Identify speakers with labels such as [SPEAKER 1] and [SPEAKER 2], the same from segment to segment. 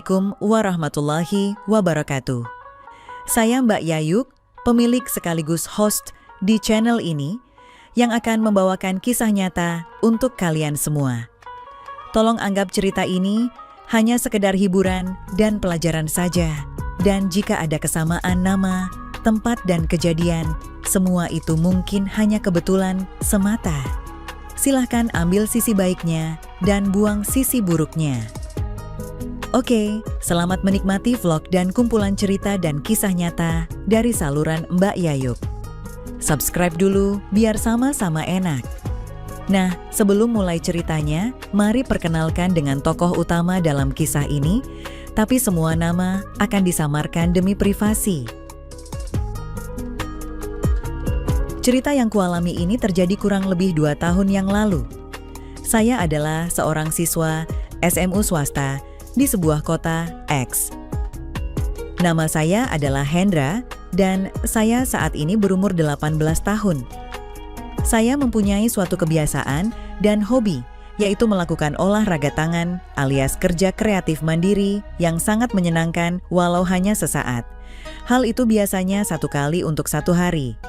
[SPEAKER 1] Assalamualaikum warahmatullahi wabarakatuh. Saya Mbak Yayuk, pemilik sekaligus host di channel ini yang akan membawakan kisah nyata untuk kalian semua. Tolong anggap cerita ini hanya sekedar hiburan dan pelajaran saja. Dan jika ada kesamaan nama, tempat dan kejadian, semua itu mungkin hanya kebetulan semata. Silahkan ambil sisi baiknya dan buang sisi buruknya. Oke, selamat menikmati vlog dan kumpulan cerita dan kisah nyata dari saluran Mbak Yayuk. Subscribe dulu biar sama-sama enak. Nah, sebelum mulai ceritanya, mari perkenalkan dengan tokoh utama dalam kisah ini, tapi semua nama akan disamarkan demi privasi. Cerita yang kualami ini terjadi kurang lebih 2 tahun yang lalu. Saya adalah seorang siswa SMU swasta di sebuah kota X. Nama saya adalah Hendra dan saya saat ini berumur 18 tahun. Saya mempunyai suatu kebiasaan dan hobi, yaitu melakukan olahraga tangan alias kerja kreatif mandiri yang sangat menyenangkan walau hanya sesaat. Hal itu biasanya 1 kali untuk 1 hari.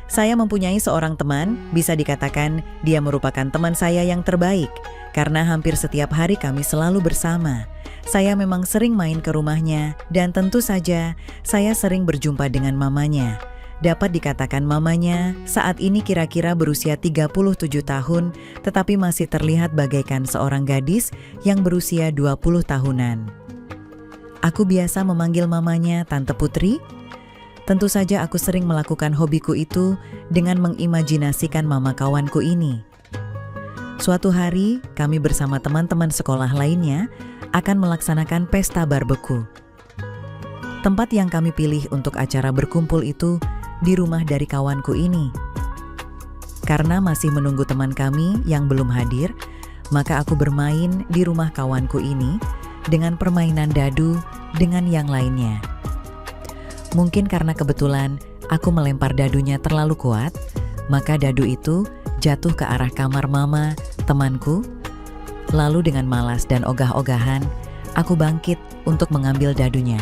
[SPEAKER 1] Saya mempunyai seorang teman, bisa dikatakan dia merupakan teman saya yang terbaik, karena hampir setiap hari kami selalu bersama. Saya memang sering main ke rumahnya, dan tentu saja saya sering berjumpa dengan mamanya. Dapat dikatakan mamanya saat ini kira-kira berusia 37 tahun, tetapi masih terlihat bagaikan seorang gadis yang berusia 20 tahunan. Aku biasa memanggil mamanya Tante Putri. Tentu saja aku sering melakukan hobiku itu dengan mengimajinasikan mama kawanku ini. Suatu hari, kami bersama teman-teman sekolah lainnya akan melaksanakan pesta barbeku. Tempat yang kami pilih untuk acara berkumpul itu di rumah dari kawanku ini. Karena masih menunggu teman kami yang belum hadir, maka aku bermain di rumah kawanku ini dengan permainan dadu dengan yang lainnya. Mungkin karena kebetulan aku melempar dadunya terlalu kuat, maka dadu itu jatuh ke arah kamar mama, temanku. Lalu dengan malas dan ogah-ogahan, aku bangkit untuk mengambil dadunya.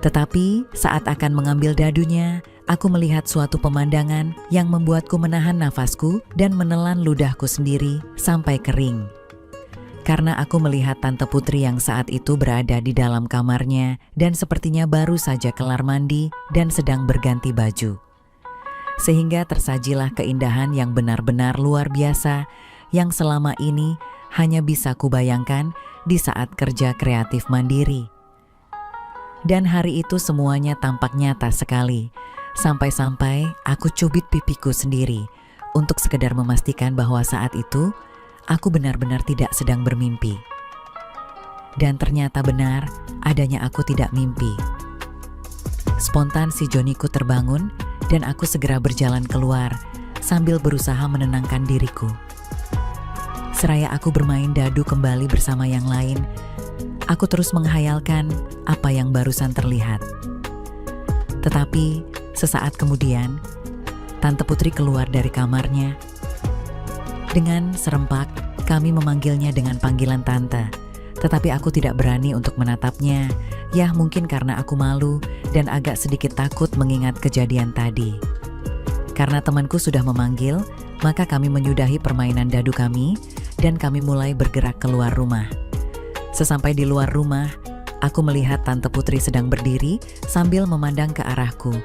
[SPEAKER 1] Tetapi saat akan mengambil dadunya, aku melihat suatu pemandangan yang membuatku menahan nafasku dan menelan ludahku sendiri sampai kering. Karena aku melihat Tante Putri yang saat itu berada di dalam kamarnya dan sepertinya baru saja kelar mandi dan sedang berganti baju. Sehingga tersajilah keindahan yang benar-benar luar biasa yang selama ini hanya bisa kubayangkan di saat kerja kreatif mandiri. Dan hari itu semuanya tampak nyata sekali, sampai-sampai aku cubit pipiku sendiri untuk sekedar memastikan bahwa saat itu aku benar-benar tidak sedang bermimpi. Dan ternyata benar adanya aku tidak mimpi. Spontan si Joniku terbangun dan aku segera berjalan keluar sambil berusaha menenangkan diriku. Seraya aku bermain dadu kembali bersama yang lain, aku terus menghayalkan apa yang barusan terlihat. Tetapi sesaat kemudian, Tante Putri keluar dari kamarnya. Dengan serempak, kami memanggilnya dengan panggilan tante. Tetapi aku tidak berani untuk menatapnya. Ya mungkin karena aku malu dan agak sedikit takut mengingat kejadian tadi. Karena temanku sudah memanggil, maka kami menyudahi permainan dadu kami dan kami mulai bergerak keluar rumah. Sesampai di luar rumah, aku melihat Tante Putri sedang berdiri sambil memandang ke arahku.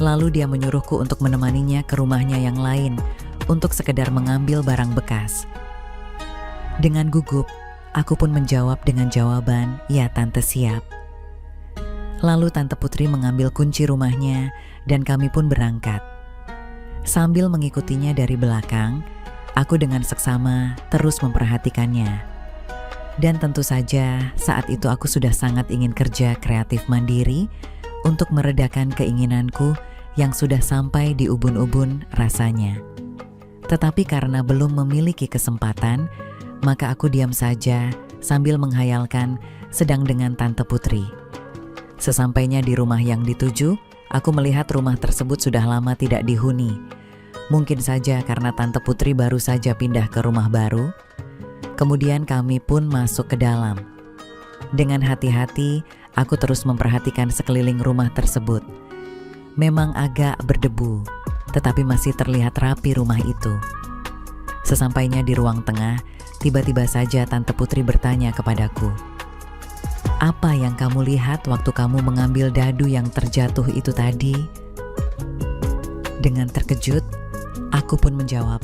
[SPEAKER 1] Lalu dia menyuruhku untuk menemaninya ke rumahnya yang lain untuk sekedar mengambil barang bekas. Dengan gugup, aku pun menjawab dengan jawaban, "Ya Tante, siap." Lalu Tante Putri mengambil kunci rumahnya dan kami pun berangkat. Sambil mengikutinya dari belakang, aku dengan seksama terus memperhatikannya. Dan tentu saja saat itu aku sudah sangat ingin kerja kreatif mandiri untuk meredakan keinginanku yang sudah sampai di ubun-ubun rasanya. Tetapi karena belum memiliki kesempatan, maka aku diam saja sambil menghayalkan sedang dengan Tante Putri. Sesampainya di rumah yang dituju, aku melihat rumah tersebut sudah lama tidak dihuni. Mungkin saja karena Tante Putri baru saja pindah ke rumah baru. Kemudian kami pun masuk ke dalam. Dengan hati-hati, aku terus memperhatikan sekeliling rumah tersebut. Memang agak berdebu, tetapi masih terlihat rapi rumah itu. Sesampainya di ruang tengah, tiba-tiba saja Tante Putri bertanya kepadaku, "Apa yang kamu lihat waktu kamu mengambil dadu yang terjatuh itu tadi?" Dengan terkejut, aku pun menjawab,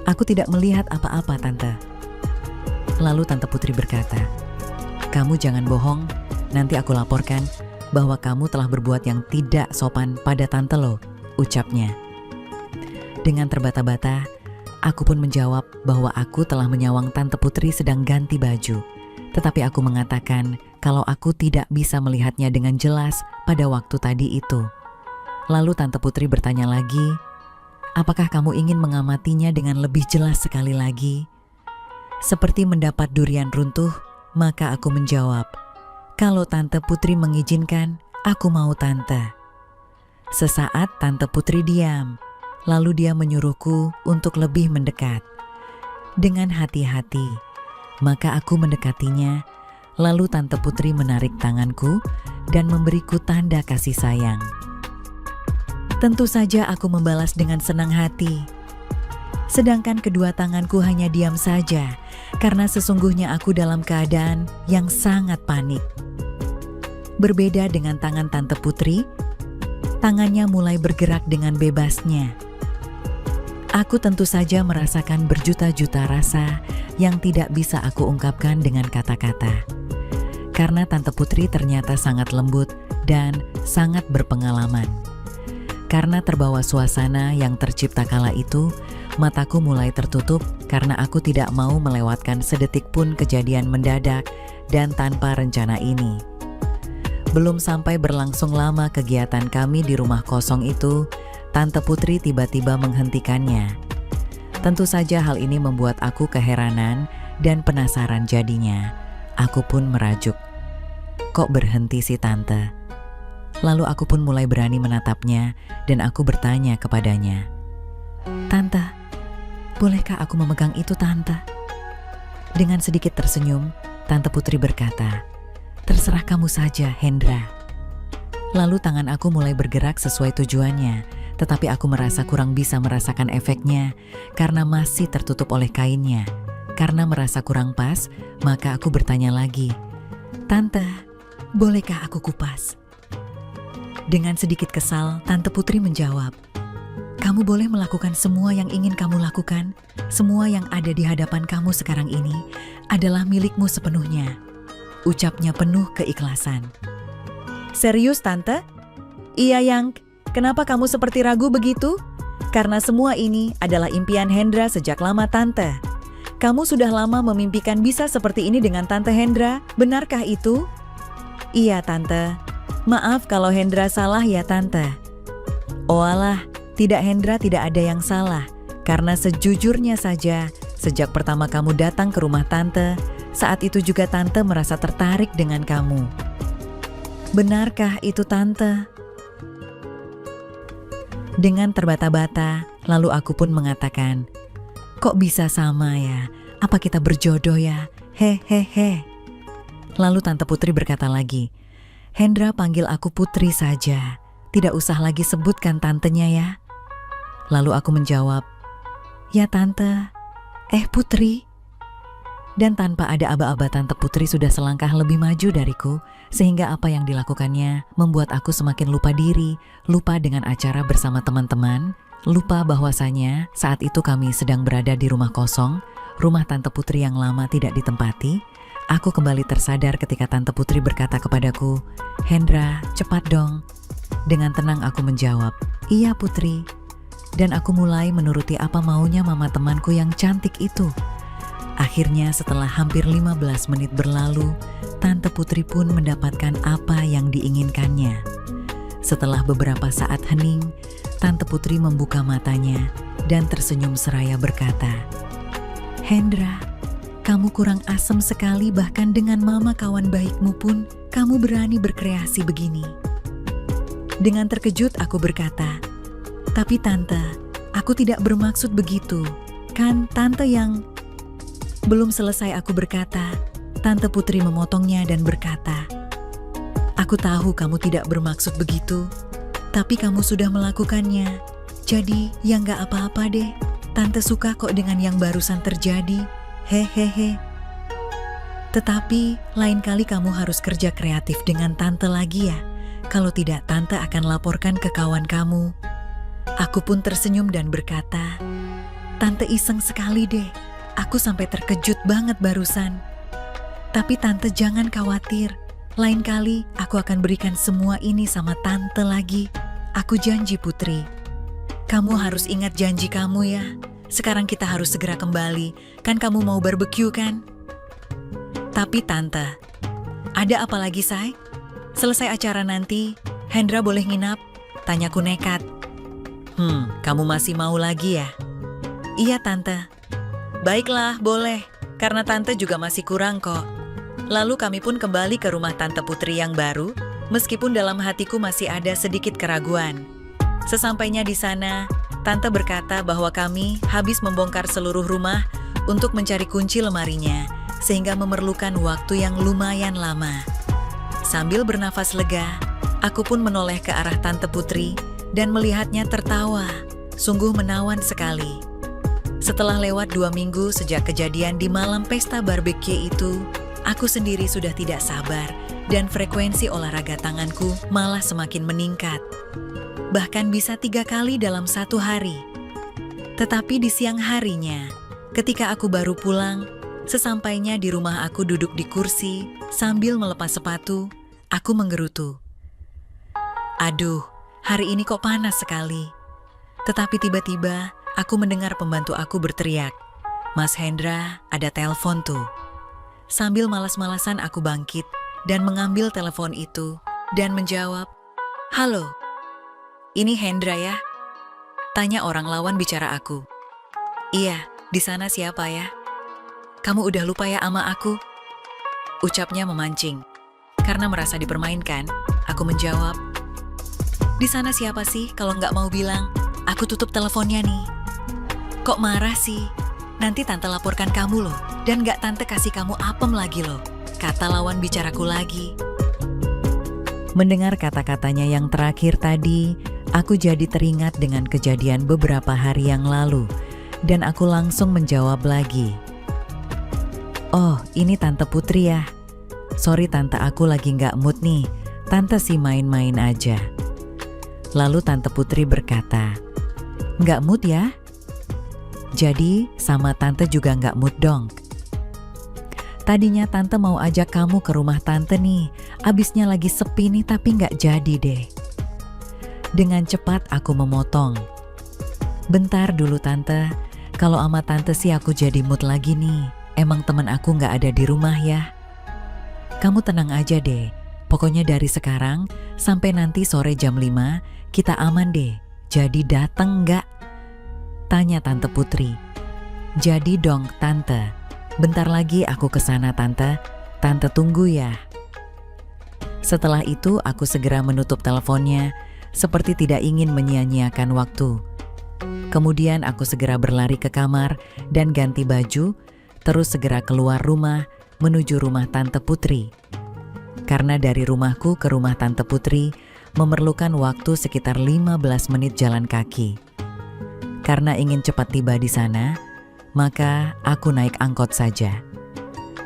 [SPEAKER 1] "Aku tidak melihat apa-apa, Tante." Lalu Tante Putri berkata, "Kamu jangan bohong, nanti aku laporkan bahwa kamu telah berbuat yang tidak sopan pada Tante lo," ucapnya. Dengan terbata-bata, aku pun menjawab bahwa aku telah menyawang Tante Putri sedang ganti baju. Tetapi aku mengatakan kalau aku tidak bisa melihatnya dengan jelas pada waktu tadi itu. Lalu Tante Putri bertanya lagi, "Apakah kamu ingin mengamatinya dengan lebih jelas sekali lagi?" Seperti mendapat durian runtuh, maka aku menjawab, "Kalau Tante Putri mengizinkan, aku mau Tante." Sesaat Tante Putri diam, lalu dia menyuruhku untuk lebih mendekat. Dengan hati-hati, maka aku mendekatinya, lalu Tante Putri menarik tanganku dan memberiku tanda kasih sayang. Tentu saja aku membalas dengan senang hati. Sedangkan kedua tanganku hanya diam saja, karena sesungguhnya aku dalam keadaan yang sangat panik. Berbeda dengan tangan Tante Putri, tangannya mulai bergerak dengan bebasnya. Aku tentu saja merasakan berjuta-juta rasa yang tidak bisa aku ungkapkan dengan kata-kata. Karena Tante Putri ternyata sangat lembut dan sangat berpengalaman. Karena terbawa suasana yang tercipta kala itu, mataku mulai tertutup karena aku tidak mau melewatkan sedetik pun kejadian mendadak dan tanpa rencana ini. Belum sampai berlangsung lama kegiatan kami di rumah kosong itu, Tante Putri tiba-tiba menghentikannya. Tentu saja hal ini membuat aku keheranan dan penasaran jadinya. Aku pun merajuk, "Kok berhenti sih Tante?" Lalu aku pun mulai berani menatapnya dan aku bertanya kepadanya, "Tante, bolehkah aku memegang itu, Tante?" Dengan sedikit tersenyum, Tante Putri berkata, "Terserah kamu saja, Hendra." Lalu tangan aku mulai bergerak sesuai tujuannya, tetapi aku merasa kurang bisa merasakan efeknya karena masih tertutup oleh kainnya. Karena merasa kurang pas, maka aku bertanya lagi, "Tante, bolehkah aku kupas?" Dengan sedikit kesal, Tante Putri menjawab, "Kamu boleh melakukan semua yang ingin kamu lakukan. Semua yang ada di hadapan kamu sekarang ini adalah milikmu sepenuhnya," ucapnya penuh keikhlasan. "Serius, Tante? Iya, Yang. Kenapa kamu seperti ragu begitu? Karena semua ini adalah impian Hendra sejak lama, Tante. Kamu sudah lama memimpikan bisa seperti ini dengan Tante Hendra, benarkah itu?" "Iya, Tante. Maaf kalau Hendra salah ya, Tante." "Oh alah, tidak Hendra, tidak ada yang salah. Karena sejujurnya saja, sejak pertama kamu datang ke rumah Tante, saat itu juga Tante merasa tertarik dengan kamu." "Benarkah itu, Tante?" Dengan terbata-bata, lalu aku pun mengatakan, "Kok bisa sama ya? Apa kita berjodoh ya? Hehehe." Lalu Tante Putri berkata lagi, "Hendra, panggil aku Putri saja. Tidak usah lagi sebutkan tantenya ya." Lalu aku menjawab, "Ya Tante, Putri." Dan tanpa ada aba-aba, Tante Putri sudah selangkah lebih maju dariku, sehingga apa yang dilakukannya membuat aku semakin lupa diri, lupa dengan acara bersama teman-teman, lupa bahwasanya saat itu kami sedang berada di rumah kosong, rumah Tante Putri yang lama tidak ditempati. Aku kembali tersadar ketika Tante Putri berkata kepadaku, "Hendra, cepat dong." Dengan tenang aku menjawab, "Iya Putri." Dan aku mulai menuruti apa maunya mama temanku yang cantik itu. Akhirnya setelah hampir 15 menit berlalu, Tante Putri pun mendapatkan apa yang diinginkannya. Setelah beberapa saat hening, Tante Putri membuka matanya dan tersenyum seraya berkata, "Hendra, kamu kurang asem sekali, bahkan dengan mama kawan baikmu pun kamu berani berkreasi begini." Dengan terkejut aku berkata, "Tapi Tante, aku tidak bermaksud begitu. Kan Tante yang..." Belum selesai aku berkata, Tante Putri memotongnya dan berkata, "Aku tahu kamu tidak bermaksud begitu, tapi kamu sudah melakukannya. Jadi, ya nggak apa-apa deh. Tante suka kok dengan yang barusan terjadi. Hehehe. Tetapi, lain kali kamu harus kerja kreatif dengan Tante lagi ya. Kalau tidak, Tante akan laporkan ke kawan kamu." Aku pun tersenyum dan berkata, "Tante iseng sekali deh. Aku sampai terkejut banget barusan. Tapi Tante jangan khawatir. Lain kali aku akan berikan semua ini sama Tante lagi. Aku janji Putri. Kamu harus ingat janji kamu ya. Sekarang kita harus segera kembali. Kan kamu mau barbeque kan?" "Tapi Tante, ada apa lagi, Say? Selesai acara nanti, Hendra boleh nginap?" tanyaku nekat. Kamu masih mau lagi ya?" "Iya Tante." "Baiklah, boleh. Karena Tante juga masih kurang kok." Lalu kami pun kembali ke rumah Tante Putri yang baru, meskipun dalam hatiku masih ada sedikit keraguan. Sesampainya di sana, Tante berkata bahwa kami habis membongkar seluruh rumah untuk mencari kunci lemarinya, sehingga memerlukan waktu yang lumayan lama. Sambil bernafas lega, aku pun menoleh ke arah Tante Putri dan melihatnya tertawa. Sungguh menawan sekali. Setelah lewat 2 minggu sejak kejadian di malam pesta barbeque itu, aku sendiri sudah tidak sabar dan frekuensi olahraga tanganku malah semakin meningkat. Bahkan bisa 3 kali dalam 1 hari. Tetapi di siang harinya, ketika aku baru pulang, sesampainya di rumah aku duduk di kursi sambil melepas sepatu, aku menggerutu. Aduh, hari ini kok panas sekali. Tetapi tiba-tiba aku mendengar pembantu aku berteriak, "Mas Hendra, ada telepon tuh." Sambil malas-malasan aku bangkit dan mengambil telepon itu dan menjawab, "Halo, ini Hendra ya?" tanya orang lawan bicara aku. "Iya, di sana siapa ya? Kamu udah lupa ya sama aku?" ucapnya memancing. Karena merasa dipermainkan, aku menjawab, "Di sana siapa sih kalau nggak mau bilang? Aku tutup teleponnya nih." "Kok marah sih? Nanti Tante laporkan kamu loh, dan nggak Tante kasih kamu apem lagi loh," kata lawan bicaraku lagi. Mendengar kata-katanya yang terakhir tadi, aku jadi teringat dengan kejadian beberapa hari yang lalu, dan aku langsung menjawab lagi, "Oh, ini Tante Putri ya? Sorry Tante, aku lagi nggak mood nih. Tante sih main-main aja." Lalu Tante Putri berkata, "Nggak mood ya? Jadi sama Tante juga nggak mood dong. Tadinya Tante mau ajak kamu ke rumah Tante nih, abisnya lagi sepi nih tapi nggak jadi deh." Dengan cepat aku memotong, "Bentar dulu Tante, kalau sama Tante sih aku jadi mood lagi nih. Emang temen aku nggak ada di rumah ya. Kamu tenang aja deh, pokoknya dari sekarang sampai nanti sore jam 5 kita aman deh. Jadi dateng nggak?" tanya Tante Putri. "Jadi dong Tante. Bentar lagi aku kesana Tante. Tante tunggu ya." Setelah itu aku segera menutup teleponnya, seperti tidak ingin menyia-nyiakan waktu. Kemudian aku segera berlari ke kamar dan ganti baju, terus segera keluar rumah menuju rumah Tante Putri. Karena dari rumahku ke rumah Tante Putri memerlukan waktu sekitar 15 menit jalan kaki. Karena ingin cepat tiba di sana, maka aku naik angkot saja.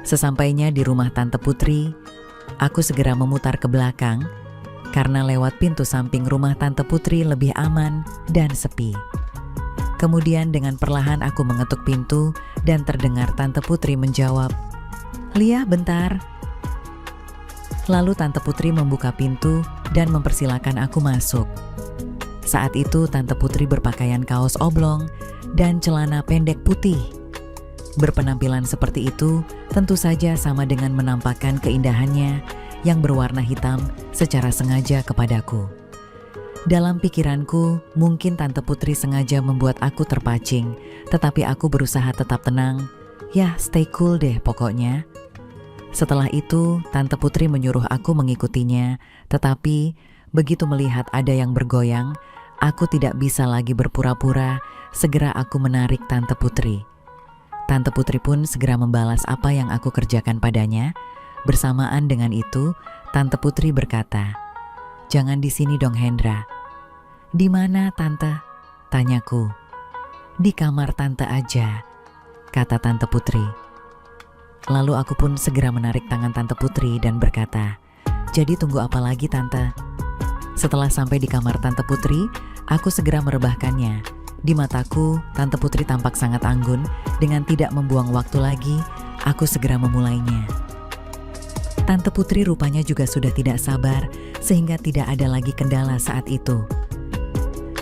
[SPEAKER 1] Sesampainya di rumah Tante Putri, aku segera memutar ke belakang karena lewat pintu samping rumah Tante Putri lebih aman dan sepi. Kemudian dengan perlahan aku mengetuk pintu dan terdengar Tante Putri menjawab, "Lia, bentar." Lalu Tante Putri membuka pintu dan mempersilakan aku masuk. Saat itu Tante Putri berpakaian kaos oblong dan celana pendek putih. Berpenampilan seperti itu tentu saja sama dengan menampakkan keindahannya yang berwarna hitam secara sengaja kepadaku. Dalam pikiranku, mungkin Tante Putri sengaja membuat aku terpancing, tetapi aku berusaha tetap tenang. Ya, stay cool deh pokoknya. Setelah itu, Tante Putri menyuruh aku mengikutinya, tetapi begitu melihat ada yang bergoyang, aku tidak bisa lagi berpura-pura, segera aku menarik Tante Putri. Tante Putri pun segera membalas apa yang aku kerjakan padanya. Bersamaan dengan itu, Tante Putri berkata, "Jangan di sini dong Hendra." "Di mana Tante?" tanyaku. "Di kamar Tante aja," kata Tante Putri. Lalu aku pun segera menarik tangan Tante Putri dan berkata, "Jadi tunggu apa lagi Tante?" Setelah sampai di kamar Tante Putri, aku segera merebahkannya. Di mataku, Tante Putri tampak sangat anggun. Dengan tidak membuang waktu lagi, aku segera memulainya. Tante Putri rupanya juga sudah tidak sabar, sehingga tidak ada lagi kendala saat itu.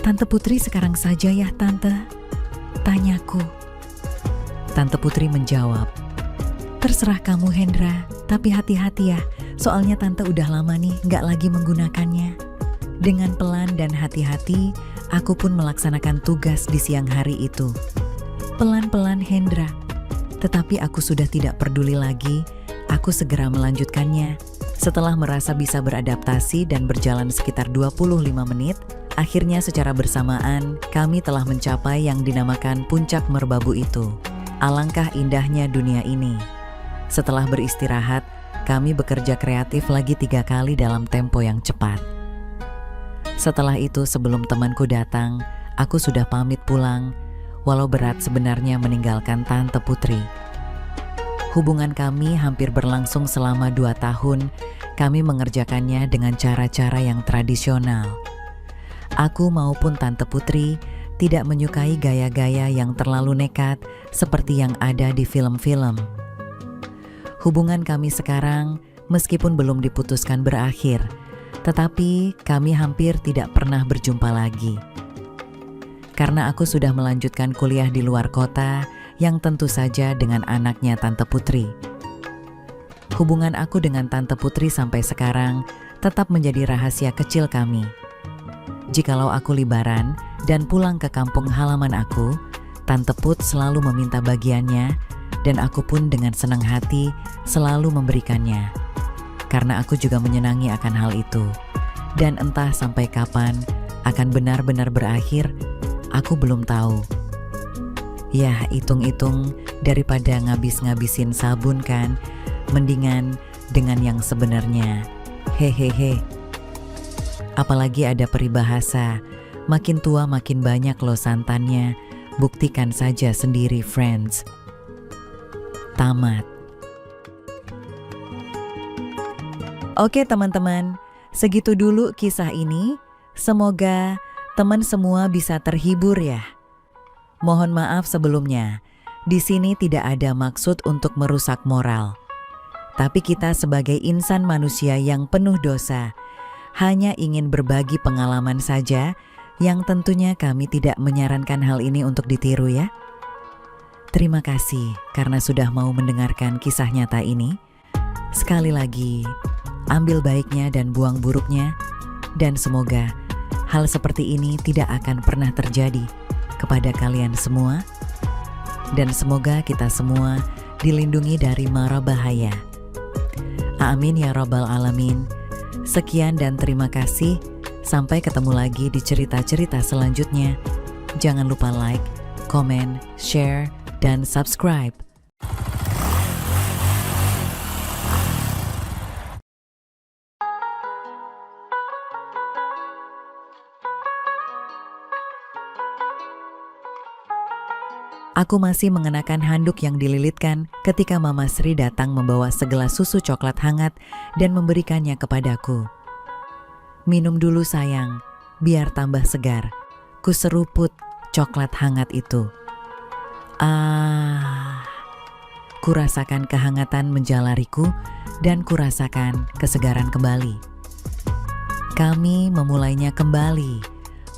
[SPEAKER 1] "Tante Putri sekarang saja ya Tante?" tanyaku. Tante Putri menjawab, "Terserah kamu Hendra, tapi hati-hati ya, soalnya Tante udah lama nih gak lagi menggunakannya." Dengan pelan dan hati-hati, aku pun melaksanakan tugas di siang hari itu. Pelan-pelan Hendra, tetapi aku sudah tidak peduli lagi. Aku segera melanjutkannya. Setelah merasa bisa beradaptasi dan berjalan sekitar 25 menit, akhirnya secara bersamaan kami telah mencapai yang dinamakan puncak merbabu itu. Alangkah indahnya dunia ini. Setelah beristirahat, kami bekerja kreatif lagi 3 kali dalam tempo yang cepat. Setelah itu sebelum temanku datang, aku sudah pamit pulang, walau berat sebenarnya meninggalkan Tante Putri. Hubungan kami hampir berlangsung selama 2 tahun, kami mengerjakannya dengan cara-cara yang tradisional. Aku maupun Tante Putri tidak menyukai gaya-gaya yang terlalu nekat seperti yang ada di film-film. Hubungan kami sekarang meskipun belum diputuskan berakhir, tetapi kami hampir tidak pernah berjumpa lagi. Karena aku sudah melanjutkan kuliah di luar kota, yang tentu saja dengan anaknya Tante Putri. Hubungan aku dengan Tante Putri sampai sekarang tetap menjadi rahasia kecil kami. Jikalau aku liburan dan pulang ke kampung halaman aku, Tante Put selalu meminta bagiannya, dan aku pun dengan senang hati selalu memberikannya. Karena aku juga menyenangi akan hal itu. Dan entah sampai kapan akan benar-benar berakhir, aku belum tahu. Ya, hitung-hitung daripada ngabis-ngabisin sabun kan, mendingan dengan yang sebenarnya. Hehehe. Apalagi ada peribahasa, makin tua makin banyak loh santannya, buktikan saja sendiri friends. Tamat. Oke teman-teman, segitu dulu kisah ini. Semoga teman semua bisa terhibur ya. Mohon maaf sebelumnya, di sini tidak ada maksud untuk merusak moral. Tapi kita sebagai insan manusia yang penuh dosa, hanya ingin berbagi pengalaman saja, yang tentunya kami tidak menyarankan hal ini untuk ditiru ya. Terima kasih karena sudah mau mendengarkan kisah nyata ini. Sekali lagi, ambil baiknya dan buang buruknya, dan semoga hal seperti ini tidak akan pernah terjadi kepada kalian semua, dan semoga kita semua dilindungi dari mara bahaya. Amin ya rabbal alamin. Sekian dan terima kasih. Sampai ketemu lagi di cerita-cerita selanjutnya. Jangan lupa like, komen, share, dan subscribe. Aku masih mengenakan handuk yang dililitkan ketika Mama Sri datang membawa segelas susu coklat hangat dan memberikannya kepadaku. Minum dulu sayang, biar tambah segar. Kuseruput coklat hangat itu. Kurasakan kehangatan menjalariku dan kurasakan kesegaran kembali. Kami memulainya kembali.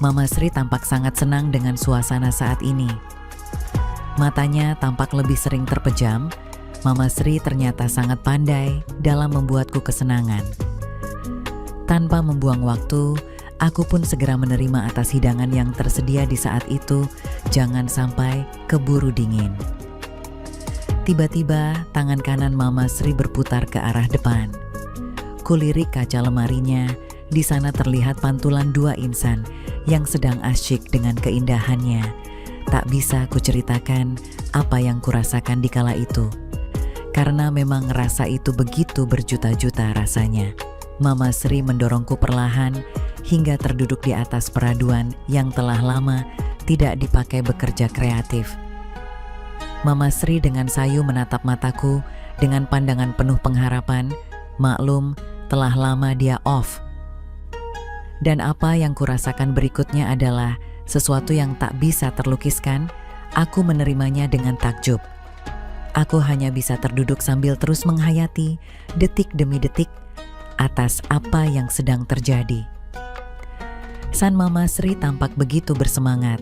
[SPEAKER 1] Mama Sri tampak sangat senang dengan suasana saat ini. Matanya tampak lebih sering terpejam. Mama Sri ternyata sangat pandai dalam membuatku kesenangan. Tanpa membuang waktu, aku pun segera menerima atas hidangan yang tersedia di saat itu. Jangan sampai keburu dingin. Tiba-tiba tangan kanan Mama Sri berputar ke arah depan. Kulirik kaca lemarinya. Di sana terlihat pantulan 2 insan yang sedang asyik dengan keindahannya. Tak bisa kuceritakan apa yang kurasakan di kala itu. Karena memang rasa itu begitu berjuta-juta rasanya. Mama Sri mendorongku perlahan hingga terduduk di atas peraduan yang telah lama tidak dipakai bekerja kreatif. Mama Sri dengan sayu menatap mataku dengan pandangan penuh pengharapan. Maklum, telah lama dia off. Dan apa yang kurasakan berikutnya adalah sesuatu yang tak bisa terlukiskan. Aku menerimanya dengan takjub. Aku hanya bisa terduduk sambil terus menghayati detik demi detik atas apa yang sedang terjadi. San Mama Sri tampak begitu bersemangat,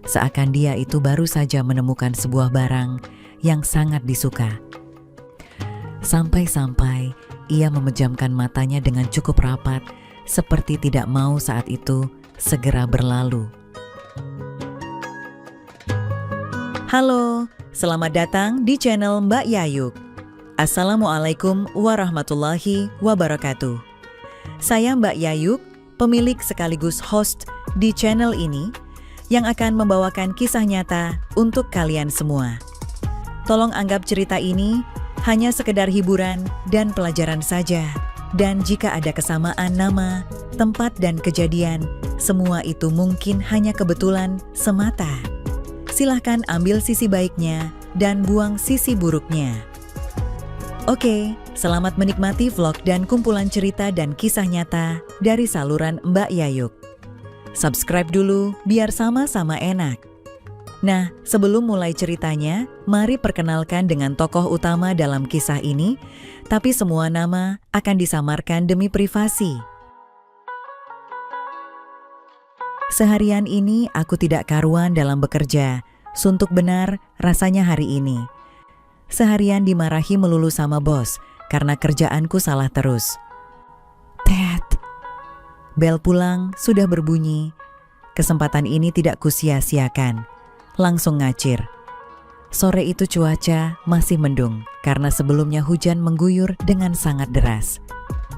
[SPEAKER 1] seakan dia itu baru saja menemukan sebuah barang yang sangat disuka. Sampai-sampai ia memejamkan matanya dengan cukup rapat, seperti tidak mau saat itu segera berlalu. Halo, selamat datang di channel Mbak Yayuk. Assalamualaikum warahmatullahi wabarakatuh. Saya Mbak Yayuk, pemilik sekaligus host di channel ini yang akan membawakan kisah nyata untuk kalian semua. Tolong anggap cerita ini hanya sekedar hiburan dan pelajaran saja. Dan jika ada kesamaan nama, tempat, dan kejadian, semua itu mungkin hanya kebetulan semata. Silahkan ambil sisi baiknya dan buang sisi buruknya. Oke, selamat menikmati vlog dan kumpulan cerita dan kisah nyata dari saluran Mbak Yayuk. Subscribe dulu biar sama-sama enak. Nah, sebelum mulai ceritanya, mari perkenalkan dengan tokoh utama dalam kisah ini, tapi semua nama akan disamarkan demi privasi. Seharian ini aku tidak karuan dalam bekerja. Suntuk benar rasanya hari ini. Seharian dimarahi melulu sama bos karena kerjaanku salah terus. Tet. Bel pulang sudah berbunyi. Kesempatan ini tidak kusia-siakan. Langsung ngacir. Sore itu cuaca masih mendung karena sebelumnya hujan mengguyur dengan sangat deras.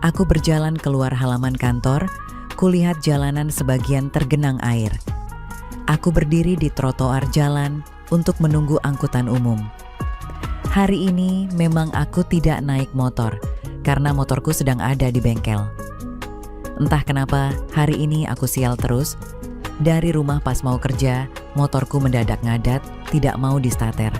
[SPEAKER 1] Aku berjalan keluar halaman kantor, kulihat jalanan sebagian tergenang air. Aku berdiri di trotoar jalan untuk menunggu angkutan umum. Hari ini memang aku tidak naik motor karena motorku sedang ada di bengkel. Entah kenapa hari ini aku sial terus. Dari rumah pas mau kerja, motorku mendadak ngadat, tidak mau distarter.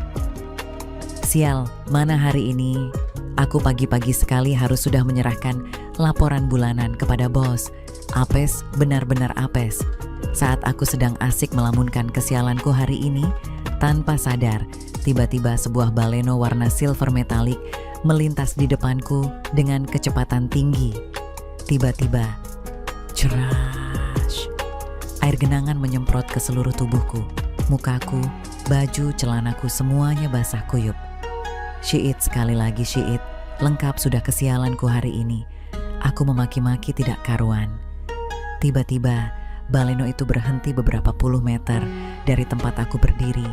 [SPEAKER 1] Sial, mana hari ini? Aku pagi-pagi sekali harus sudah menyerahkan laporan bulanan kepada bos. Apes, benar-benar apes. Saat aku sedang asik melamunkan kesialanku hari ini, tanpa sadar, tiba-tiba sebuah baleno warna silver metalik melintas di depanku dengan kecepatan tinggi. Tiba-tiba, cerash. Air genangan menyemprot ke seluruh tubuhku, mukaku, baju, celanaku semuanya basah kuyup. Syiit sekali lagi syiit, lengkap sudah kesialanku hari ini. Aku memaki-maki tidak karuan. Tiba-tiba, baleno itu berhenti beberapa puluh meter dari tempat aku berdiri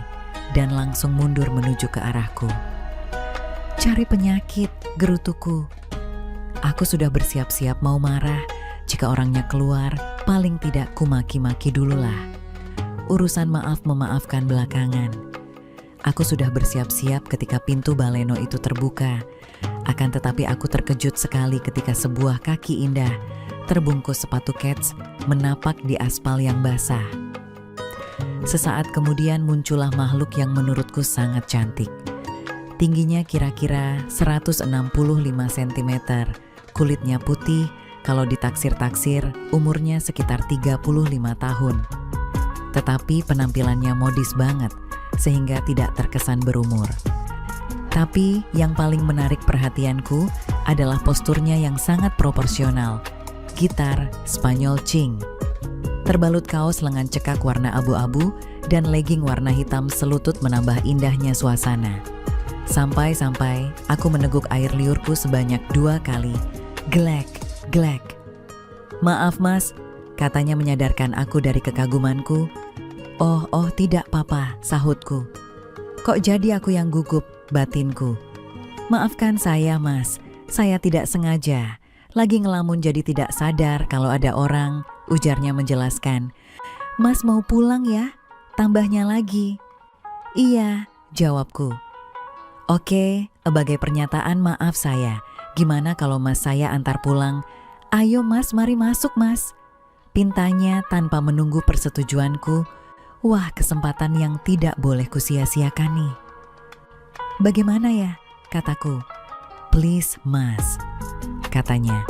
[SPEAKER 1] dan langsung mundur menuju ke arahku. Cari penyakit, gerutuku. Aku sudah bersiap-siap mau marah. Jika orangnya keluar, paling tidak ku maki-maki dululah. Urusan maaf-memaafkan belakangan. Aku sudah bersiap-siap ketika pintu baleno itu terbuka. Akan tetapi aku terkejut sekali ketika sebuah kaki indah, terbungkus sepatu kets, menapak di aspal yang basah. Sesaat kemudian muncullah makhluk yang menurutku sangat cantik. Tingginya kira-kira 165 cm, kulitnya putih, kalau ditaksir-taksir umurnya sekitar 35 tahun. Tetapi penampilannya modis banget, sehingga tidak terkesan berumur. Tapi yang paling menarik perhatianku adalah posturnya yang sangat proporsional. Gitar Spanyol Ching. Terbalut kaos lengan cekak warna abu-abu dan legging warna hitam selutut menambah indahnya suasana. Sampai-sampai aku meneguk air liurku sebanyak 2 kali. Glek, glek. Maaf mas, katanya menyadarkan aku dari kekagumanku. Oh tidak papa, sahutku. Kok jadi aku yang gugup, batinku. Maafkan saya mas, saya tidak sengaja. Lagi ngelamun jadi tidak sadar kalau ada orang, ujarnya menjelaskan. Mas mau pulang ya? tambahnya lagi. Iya, jawabku. Oke, sebagai pernyataan maaf saya. Gimana kalau mas saya antar pulang? Ayo mas, mari masuk mas. Pintanya tanpa menunggu persetujuanku. Wah, kesempatan yang tidak boleh kusia-siakan nih. Bagaimana ya? Kataku. Please mas, katanya.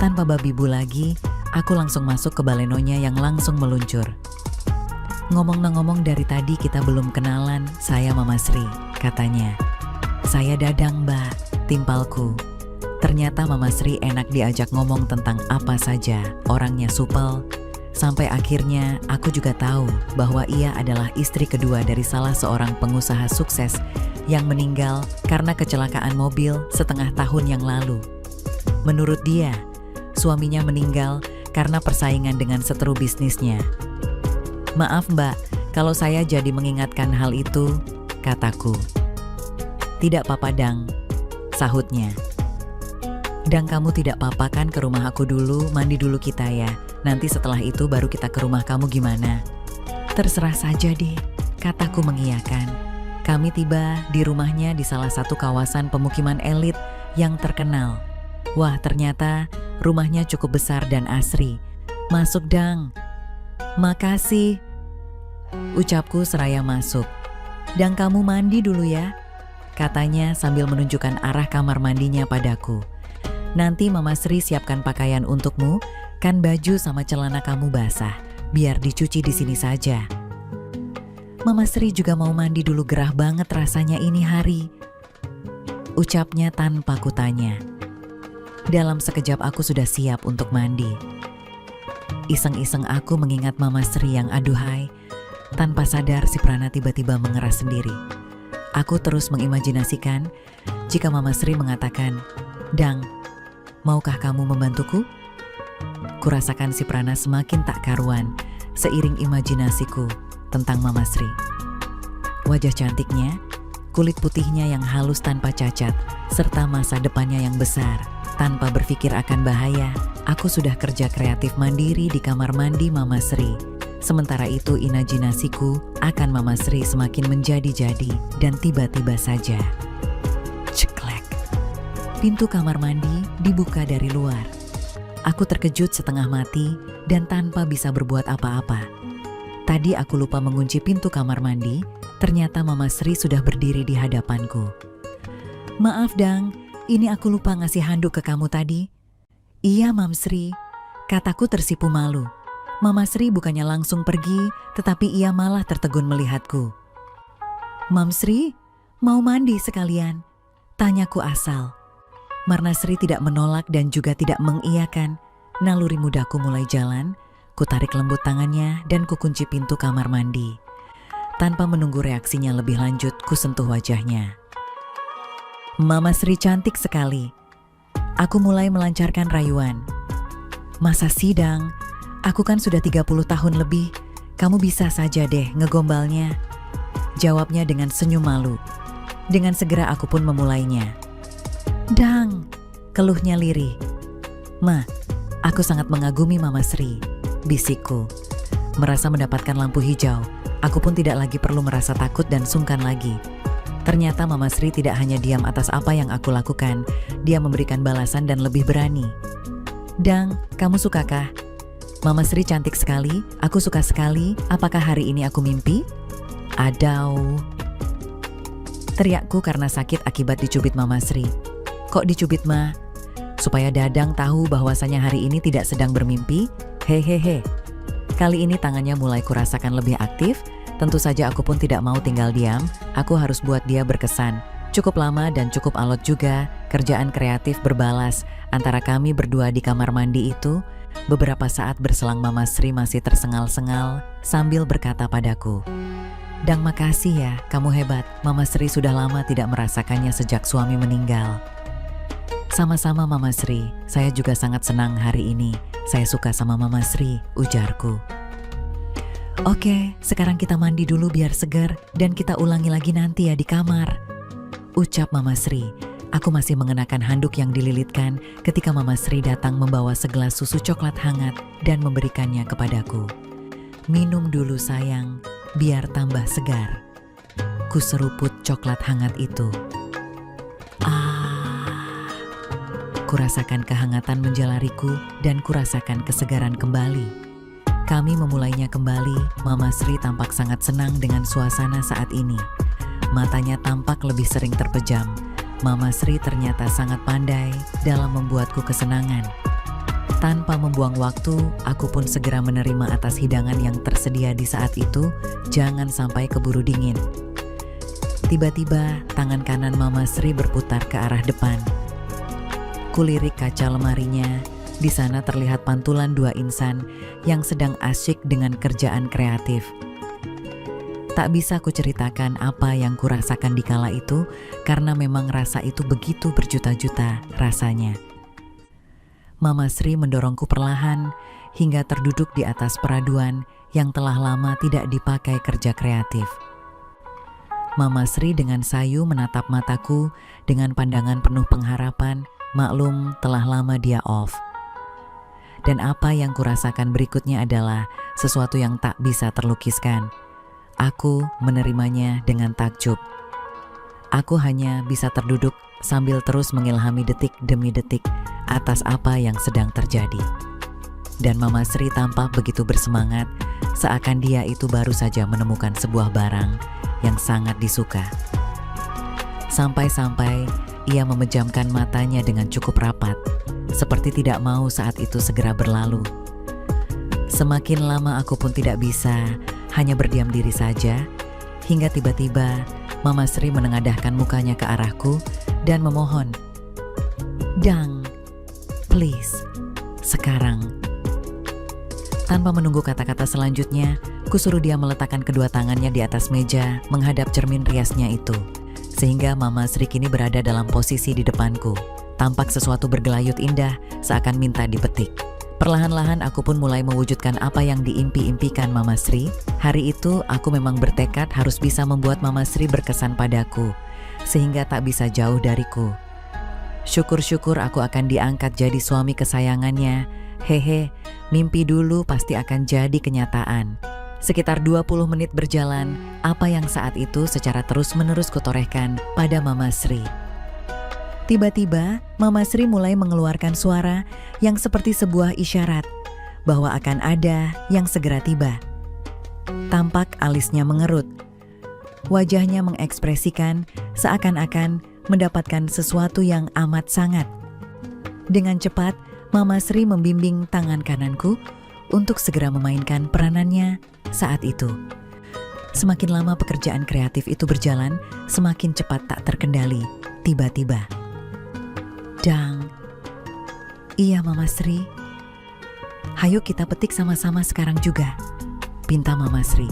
[SPEAKER 1] Tanpa babi bu lagi, aku langsung masuk ke balenonya yang langsung meluncur. Ngomong-ngomong dari tadi kita belum kenalan, saya Mama Sri, katanya. Saya Dadang mbak, timpalku. Ternyata Mama Sri enak diajak ngomong tentang apa saja, orangnya supel. Sampai akhirnya aku juga tahu bahwa ia adalah istri kedua dari salah seorang pengusaha sukses yang meninggal karena kecelakaan mobil setengah tahun yang lalu. Menurut dia, suaminya meninggal karena persaingan dengan seteru bisnisnya. Maaf mbak, kalau saya jadi mengingatkan hal itu, kataku. Tidak apa-apa Dang, sahutnya. Dang kamu tidak apa-apa kan ke rumah aku dulu, mandi dulu kita ya. Nanti setelah itu baru kita ke rumah kamu gimana? Terserah saja deh, kataku mengiyakan. Kami tiba di rumahnya di salah satu kawasan pemukiman elit yang terkenal. Wah ternyata rumahnya cukup besar dan asri. Masuk Dang. Makasih. Ucapku seraya masuk. Dang kamu mandi dulu ya, katanya sambil menunjukkan arah kamar mandinya padaku. Nanti Mama Sri siapkan pakaian untukmu, kan baju sama celana kamu basah, biar dicuci di sini saja. Mama Sri juga mau mandi dulu, gerah banget rasanya ini hari. Ucapnya tanpa kutanya. Dalam sekejap aku sudah siap untuk mandi. Iseng-iseng aku mengingat Mama Sri yang aduhai. Tanpa sadar si Prana tiba-tiba mengeras sendiri. Aku terus mengimajinasikan jika Mama Sri mengatakan, Dang, maukah kamu membantuku? Kurasakan si Prana semakin tak karuan seiring imajinasiku tentang Mama Sri. Wajah cantiknya, kulit putihnya yang halus tanpa cacat, serta masa depannya yang besar. Tanpa berpikir akan bahaya, aku sudah kerja kreatif mandiri di kamar mandi Mama Sri. Sementara itu imajinasiku akan Mama Sri semakin menjadi-jadi dan tiba-tiba saja. Ceklek. Pintu kamar mandi dibuka dari luar. Aku terkejut setengah mati dan tanpa bisa berbuat apa-apa. Tadi aku lupa mengunci pintu kamar mandi, ternyata Mama Sri sudah berdiri di hadapanku. Maaf Dang, ini aku lupa ngasih handuk ke kamu tadi. Iya Mam Sri, kataku tersipu malu. Mama Sri bukannya langsung pergi, tetapi ia malah tertegun melihatku. Mam Sri, mau mandi sekalian? Tanyaku asal. Marna Sri tidak menolak dan juga tidak mengiyakan. Naluri mudaku mulai jalan, ku tarik lembut tangannya dan ku kunci pintu kamar mandi. Tanpa menunggu reaksinya lebih lanjut, ku sentuh wajahnya. Mama Sri cantik sekali. Aku mulai melancarkan rayuan. Masa sidang? Aku kan sudah 30 tahun lebih, kamu bisa saja deh ngegombalnya. Jawabnya dengan senyum malu. Dengan segera aku pun memulainya. Dang, keluhnya lirih. Ma, aku sangat mengagumi Mama Sri, bisikku. Merasa mendapatkan lampu hijau, aku pun tidak lagi perlu merasa takut dan sungkan lagi. Ternyata Mama Sri tidak hanya diam atas apa yang aku lakukan, dia memberikan balasan dan lebih berani. Dang, kamu sukakah? Mama Sri cantik sekali, aku suka sekali. Apakah hari ini aku mimpi? Adau. Teriakku karena sakit akibat dicubit Mama Sri. Kok dicubit Ma? Supaya Dadang tahu bahwasanya hari ini tidak sedang bermimpi? Hehehe. Kali ini tangannya mulai kurasakan lebih aktif. Tentu saja aku pun tidak mau tinggal diam. Aku harus buat dia berkesan. Cukup lama dan cukup alot juga. Kerjaan kreatif berbalas antara kami berdua di kamar mandi itu. Beberapa saat berselang Mama Sri masih tersengal-sengal sambil berkata padaku, Dang makasih ya, kamu hebat. Mama Sri sudah lama tidak merasakannya sejak suami meninggal. Sama-sama Mama Sri, saya juga sangat senang hari ini. Saya suka sama Mama Sri, ujarku. Oke, sekarang kita mandi dulu biar segar dan kita ulangi lagi nanti ya di kamar, ucap Mama Sri. Aku masih mengenakan handuk yang dililitkan ketika Mama Sri datang membawa segelas susu coklat hangat dan memberikannya kepadaku. Minum dulu sayang, biar tambah segar. Kuseruput coklat hangat itu. Kurasakan kehangatan menjalariku dan kurasakan kesegaran kembali. Kami memulainya kembali. Mama Sri tampak sangat senang dengan suasana saat ini. Matanya tampak lebih sering terpejam. Mama Sri ternyata sangat pandai dalam membuatku kesenangan. Tanpa membuang waktu, aku pun segera menerima atas hidangan yang tersedia di saat itu. Jangan sampai keburu dingin. Tiba-tiba tangan kanan Mama Sri berputar ke arah depan. Kulirik kaca lemarinya. Di sana terlihat pantulan dua insan yang sedang asyik dengan kerjaan kreatif. Tak bisa kuceritakan apa yang kurasakan di kala itu, karena memang rasa itu begitu berjuta-juta rasanya. Mama Sri mendorongku perlahan hingga terduduk di atas peraduan yang telah lama tidak dipakai kerja kreatif. Mama Sri dengan sayu menatap mataku dengan pandangan penuh pengharapan. Maklum telah lama dia off. Dan apa yang kurasakan berikutnya adalah sesuatu yang tak bisa terlukiskan. Aku menerimanya dengan takjub. Aku hanya bisa terduduk sambil terus mengilhami detik demi detik atas apa yang sedang terjadi. Dan Mama Sri tampak begitu bersemangat, seakan dia itu baru saja menemukan sebuah barang yang sangat disuka. Sampai-sampai ia memejamkan matanya dengan cukup rapat, seperti tidak mau saat itu segera berlalu. Semakin lama aku pun tidak bisa, hanya berdiam diri saja, hingga tiba-tiba Mama Sri menengadahkan mukanya ke arahku dan memohon, "Dang, please, sekarang." Tanpa menunggu kata-kata selanjutnya, kusuruh dia meletakkan kedua tangannya di atas meja menghadap cermin riasnya itu. Sehingga Mama Sri kini berada dalam posisi di depanku. Tampak sesuatu bergelayut indah, seakan minta dipetik. Perlahan-lahan aku pun mulai mewujudkan apa yang diimpi-impikan Mama Sri. Hari itu aku memang bertekad harus bisa membuat Mama Sri berkesan padaku, sehingga tak bisa jauh dariku. Syukur-syukur aku akan diangkat jadi suami kesayangannya. Hehe, mimpi dulu pasti akan jadi kenyataan. Sekitar 20 menit berjalan, apa yang saat itu secara terus-menerus kutorehkan pada Mama Sri. Tiba-tiba, Mama Sri mulai mengeluarkan suara yang seperti sebuah isyarat bahwa akan ada yang segera tiba. Tampak alisnya mengerut. Wajahnya mengekspresikan seakan-akan mendapatkan sesuatu yang amat sangat. Dengan cepat, Mama Sri membimbing tangan kananku untuk segera memainkan peranannya saat itu. Semakin lama pekerjaan kreatif itu berjalan, semakin cepat tak terkendali. Tiba-tiba, "Dang, iya Mama Sri. Hayo kita petik sama-sama sekarang juga," pinta Mama Sri.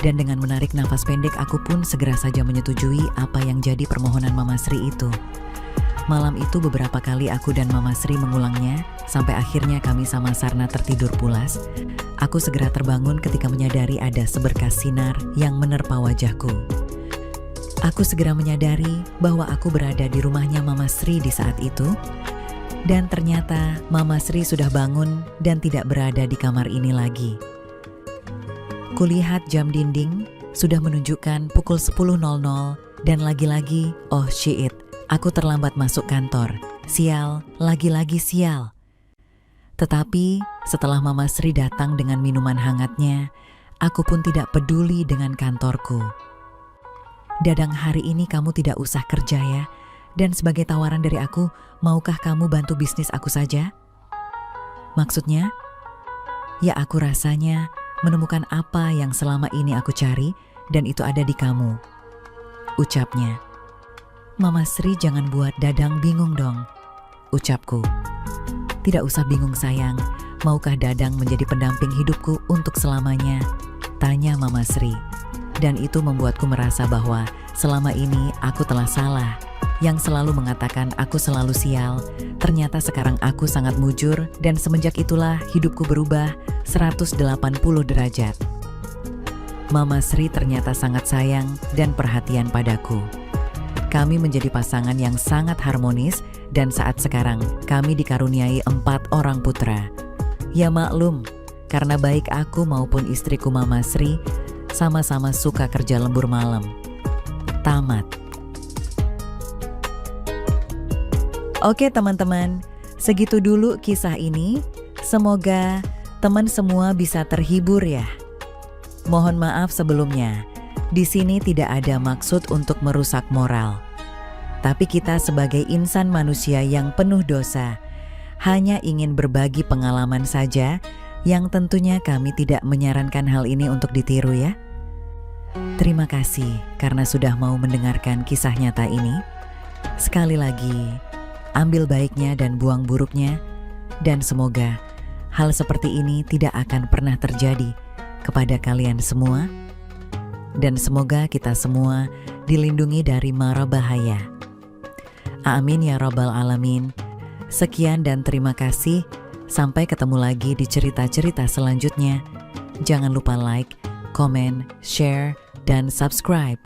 [SPEAKER 1] Dan dengan menarik nafas pendek, aku pun segera saja menyetujui apa yang jadi permohonan Mama Sri itu. Malam itu beberapa kali aku dan Mama Sri mengulangnya, sampai akhirnya kami sama Sarna tertidur pulas. Aku segera terbangun ketika menyadari ada seberkas sinar yang menerpa wajahku. Aku segera menyadari bahwa aku berada di rumahnya Mama Sri di saat itu. Dan ternyata Mama Sri sudah bangun dan tidak berada di kamar ini lagi. Kulihat jam dinding sudah menunjukkan pukul 10.00 dan lagi-lagi, oh shit. Aku terlambat masuk kantor. Sial, lagi-lagi sial. Tetapi setelah Mama Sri datang dengan minuman hangatnya, aku pun tidak peduli dengan kantorku. "Dadang, hari ini kamu tidak usah kerja ya. Dan sebagai tawaran dari aku, maukah kamu bantu bisnis aku saja?" Maksudnya? Ya, aku rasanya menemukan apa yang selama ini aku cari, dan itu ada di kamu, ucapnya. "Mama Sri, jangan buat Dadang bingung dong," ucapku. "Tidak usah bingung sayang, maukah Dadang menjadi pendamping hidupku untuk selamanya?" tanya Mama Sri. Dan itu membuatku merasa bahwa selama ini aku telah salah. Yang selalu mengatakan aku selalu sial, ternyata sekarang aku sangat mujur, dan semenjak itulah hidupku berubah 180 derajat. Mama Sri ternyata sangat sayang dan perhatian padaku. Kami menjadi pasangan yang sangat harmonis, dan saat sekarang kami dikaruniai 4 orang putra. Ya maklum, karena baik aku maupun istriku Mama Sri sama-sama suka kerja lembur malam. Tamat. Oke teman-teman, segitu dulu kisah ini. Semoga teman semua bisa terhibur ya. Mohon maaf sebelumnya, di sini tidak ada maksud untuk merusak moral. Tapi kita sebagai insan manusia yang penuh dosa, hanya ingin berbagi pengalaman saja, yang tentunya kami tidak menyarankan hal ini untuk ditiru ya. Terima kasih karena sudah mau mendengarkan kisah nyata ini. Sekali lagi, ambil baiknya dan buang buruknya, dan semoga hal seperti ini tidak akan pernah terjadi kepada kalian semua, dan semoga kita semua dilindungi dari mara bahaya. Amin ya rabbal alamin. Sekian dan terima kasih. Sampai ketemu lagi di cerita-cerita selanjutnya. Jangan lupa like, komen, share, dan subscribe.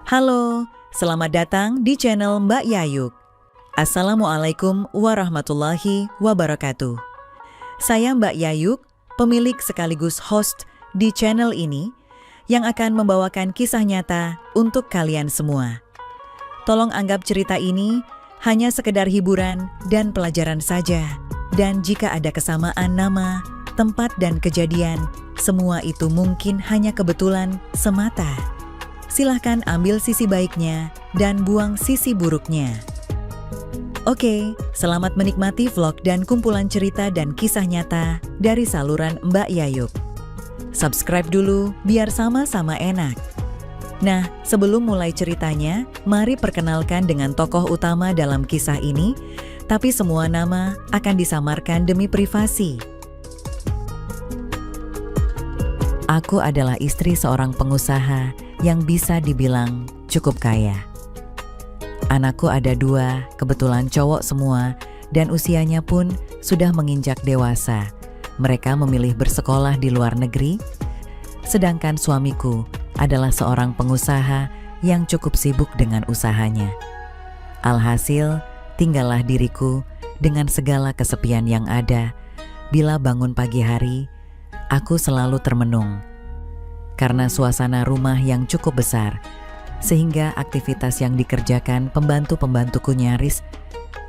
[SPEAKER 1] Halo, selamat datang di channel Mbak Yayuk. Assalamualaikum warahmatullahi wabarakatuh. Saya Mbak Yayuk, pemilik sekaligus host di channel ini yang akan membawakan kisah nyata untuk kalian semua. Tolong anggap cerita ini hanya sekedar hiburan dan pelajaran saja. Dan jika ada kesamaan nama, tempat, dan kejadian, semua itu mungkin hanya kebetulan semata. Silahkan ambil sisi baiknya dan buang sisi buruknya. Oke, selamat menikmati vlog dan kumpulan cerita dan kisah nyata dari saluran Mbak Yayuk. Subscribe dulu biar sama-sama enak. Nah, sebelum mulai ceritanya, mari perkenalkan dengan tokoh utama dalam kisah ini, tapi semua nama akan disamarkan demi privasi. Aku adalah istri seorang pengusaha yang bisa dibilang cukup kaya. Anakku ada 2, kebetulan cowok semua, dan usianya pun sudah menginjak dewasa. Mereka memilih bersekolah di luar negeri, sedangkan suamiku adalah seorang pengusaha yang cukup sibuk dengan usahanya. Alhasil, tinggallah diriku dengan segala kesepian yang ada. Bila bangun pagi hari, aku selalu termenung. Karena suasana rumah yang cukup besar, sehingga aktivitas yang dikerjakan pembantu-pembantuku nyaris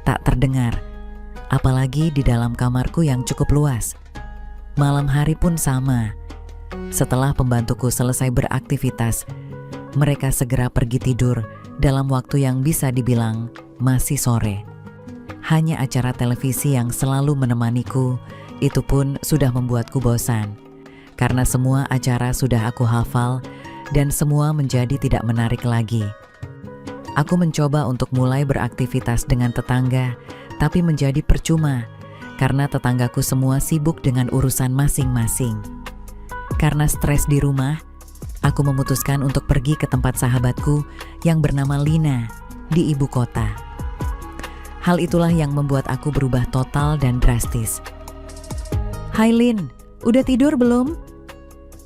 [SPEAKER 1] tak terdengar, apalagi di dalam kamarku yang cukup luas. Malam hari pun sama. Setelah pembantuku selesai beraktivitas, mereka segera pergi tidur dalam waktu yang bisa dibilang masih sore. Hanya acara televisi yang selalu menemaniku, itu pun sudah membuatku bosan. Karena semua acara sudah aku hafal dan semua menjadi tidak menarik lagi. Aku mencoba untuk mulai beraktivitas dengan tetangga, tapi menjadi percuma karena tetanggaku semua sibuk dengan urusan masing-masing. Karena stres di rumah, aku memutuskan untuk pergi ke tempat sahabatku yang bernama Lina di ibu kota. Hal itulah yang membuat aku berubah total dan drastis. "Hai Lin, udah tidur belum?"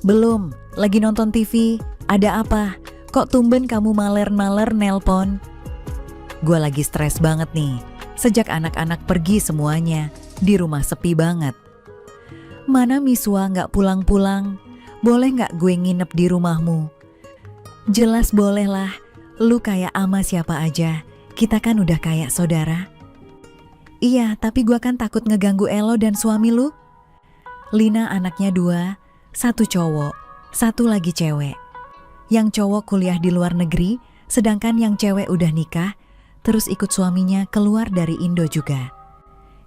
[SPEAKER 1] "Belum, lagi nonton TV. Ada apa? Kok tumben kamu maler-maler nelpon?" "Gua lagi stres banget nih. Sejak anak-anak pergi semuanya, di rumah sepi banget." "Mana Miswa nggak pulang-pulang? Boleh nggak gue nginep di rumahmu?" "Jelas boleh lah. Lu kayak ama siapa aja. Kita kan udah kayak saudara." "Iya, tapi gua kan takut ngeganggu Elo dan suami lu." Lina anaknya 2, 1 cowok, 1 lagi cewek. Yang cowok kuliah di luar negeri, sedangkan yang cewek udah nikah, terus ikut suaminya keluar dari Indo juga.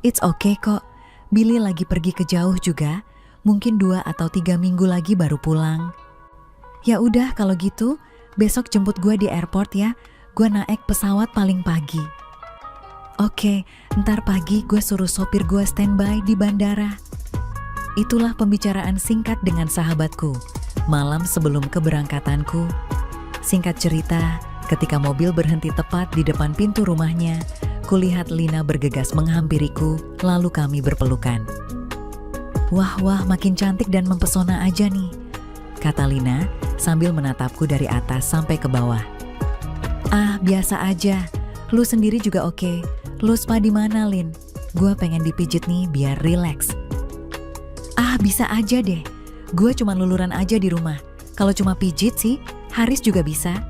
[SPEAKER 1] It's okay kok, Billy lagi pergi ke jauh juga, mungkin 2 atau 3 minggu lagi baru pulang. "Ya udah kalau gitu, besok jemput gue di airport ya, gue naik pesawat paling pagi." "Oke, ntar pagi gue suruh sopir gue standby di bandara." Itulah pembicaraan singkat dengan sahabatku malam sebelum keberangkatanku. Singkat cerita, ketika mobil berhenti tepat di depan pintu rumahnya, kulihat Lina bergegas menghampiriku, lalu kami berpelukan. Wah, makin cantik dan mempesona aja nih. kata Lina sambil menatapku dari atas sampai ke bawah. Ah, biasa aja. Lu sendiri juga oke. Lu spa di mana, Lin? Gua pengen dipijit nih biar rileks. Ah, bisa aja deh. Gua cuma luluran aja di rumah. Kalau cuma pijit sih, Haris juga bisa.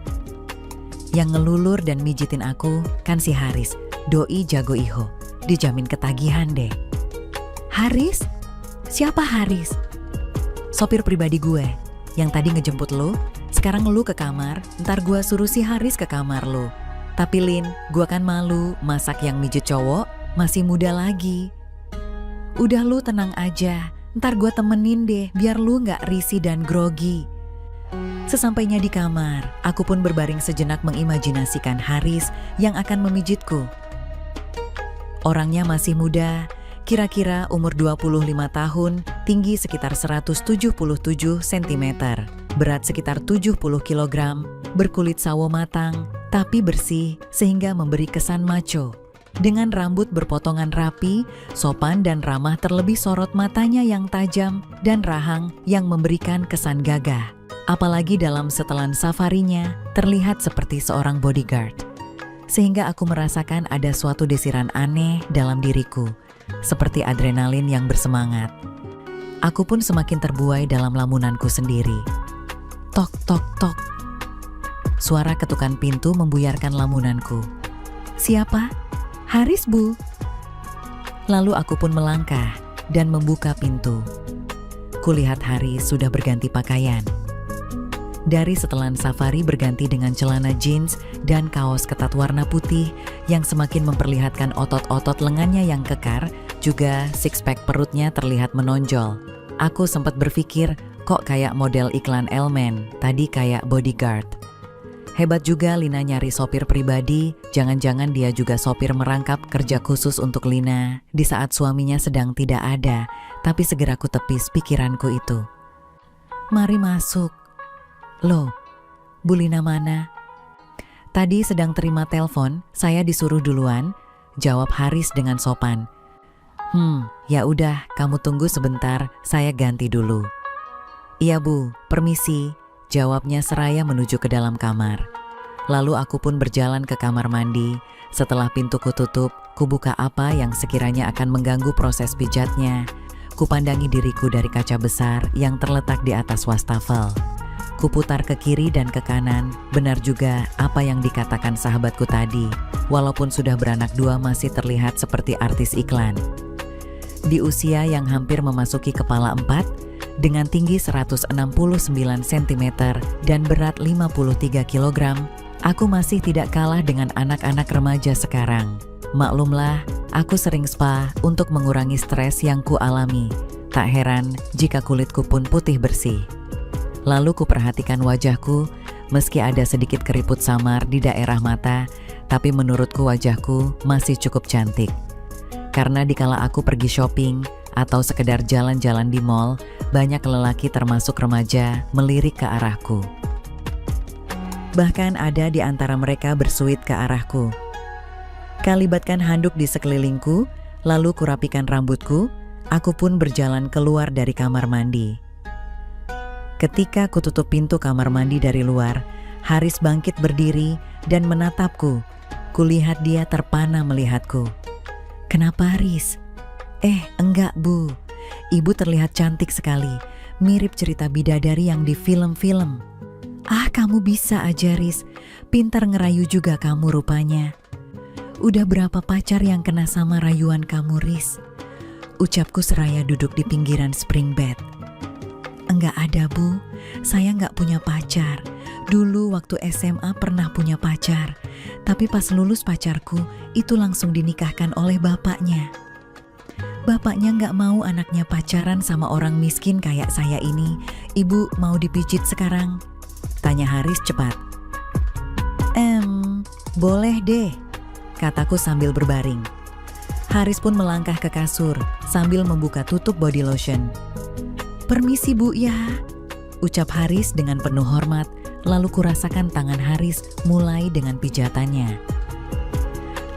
[SPEAKER 1] Yang ngelulur dan mijitin aku kan si Haris, doi jago iho. Dijamin ketagihan deh. Haris? Siapa Haris? Sopir pribadi gue, yang tadi ngejemput lo, sekarang lu ke kamar, ntar gue suruh si Haris ke kamar lo. Tapi Lin, gue kan malu masak yang mijet cowok, masih muda lagi. Udah lu tenang aja, ntar gue temenin deh biar lu gak risih dan grogi. Sesampainya di kamar, aku pun berbaring sejenak mengimajinasikan Haris yang akan memijitku. Orangnya masih muda, kira-kira umur 25 tahun, tinggi sekitar 177 cm, berat sekitar 70 kg, berkulit sawo matang, tapi bersih sehingga memberi kesan macho. Dengan rambut berpotongan rapi, sopan dan ramah, terlebih sorot matanya yang tajam dan rahang yang memberikan kesan gagah. Apalagi dalam setelan safarinya, terlihat seperti seorang bodyguard. Sehingga aku merasakan ada suatu desiran aneh dalam diriku, seperti adrenalin yang bersemangat. Aku pun semakin terbuai dalam lamunanku sendiri. Tok, tok, tok. Suara ketukan pintu membuyarkan lamunanku. Siapa? Haris, Bu. Lalu aku pun melangkah dan membuka pintu. Kulihat Haris sudah berganti pakaian. Dari setelan safari berganti dengan celana jeans dan kaos ketat warna putih yang semakin memperlihatkan otot-otot lengannya yang kekar, juga six-pack perutnya terlihat menonjol. Aku sempat berpikir, kok kayak model iklan Elmen, tadi kayak bodyguard. Hebat juga Lina nyari sopir pribadi, jangan-jangan dia juga sopir merangkap kerja khusus untuk Lina di saat suaminya sedang tidak ada, tapi segera ku tepis pikiranku itu. Mari masuk. Loh, Bu Lina mana? Tadi sedang terima telepon, saya disuruh duluan, jawab Haris dengan sopan. Ya udah, kamu tunggu sebentar, saya ganti dulu. Iya Bu, permisi, jawabnya seraya menuju ke dalam kamar. Lalu aku pun berjalan ke kamar mandi. Setelah pintuku tutup, kubuka apa yang sekiranya akan mengganggu proses pijatnya. Kupandangi diriku dari kaca besar yang terletak di atas wastafel. Kuputar ke kiri dan ke kanan, benar juga apa yang dikatakan sahabatku tadi. Walaupun sudah beranak dua masih terlihat seperti artis iklan. Di usia yang hampir memasuki kepala 4, dengan tinggi 169 cm dan berat 53 kg, aku masih tidak kalah dengan anak-anak remaja sekarang. Maklumlah, aku sering spa untuk mengurangi stres yang ku alami. Tak heran jika kulitku pun putih bersih. Lalu ku perhatikan wajahku, meski ada sedikit keriput samar di daerah mata, tapi menurutku wajahku masih cukup cantik. Karena dikala aku pergi shopping atau sekedar jalan-jalan di mall, banyak lelaki termasuk remaja melirik ke arahku. Bahkan ada di antara mereka bersuit ke arahku. Kalibatkan handuk di sekelilingku, lalu kurapikan rambutku, aku pun berjalan keluar dari kamar mandi. Ketika kututup pintu kamar mandi dari luar, Haris bangkit berdiri dan menatapku. Kulihat dia terpana melihatku. Kenapa Haris? Enggak Bu. Ibu terlihat cantik sekali. Mirip cerita bidadari yang di film-film. Ah, kamu bisa aja Riz. Pintar ngerayu juga kamu rupanya. Udah berapa pacar yang kena sama rayuan kamu Riz? Ucapku seraya duduk di pinggiran spring bed. Enggak ada Bu, saya enggak punya pacar. Dulu waktu SMA pernah punya pacar, tapi pas lulus pacarku itu langsung dinikahkan oleh bapaknya. Bapaknya enggak mau anaknya pacaran sama orang miskin kayak saya ini. Ibu mau dipijit sekarang? Tanya Haris cepat. Boleh deh, kataku sambil berbaring. Haris pun melangkah ke kasur sambil membuka tutup body lotion. Permisi Bu ya, ucap Haris dengan penuh hormat, lalu kurasakan tangan Haris mulai dengan pijatannya.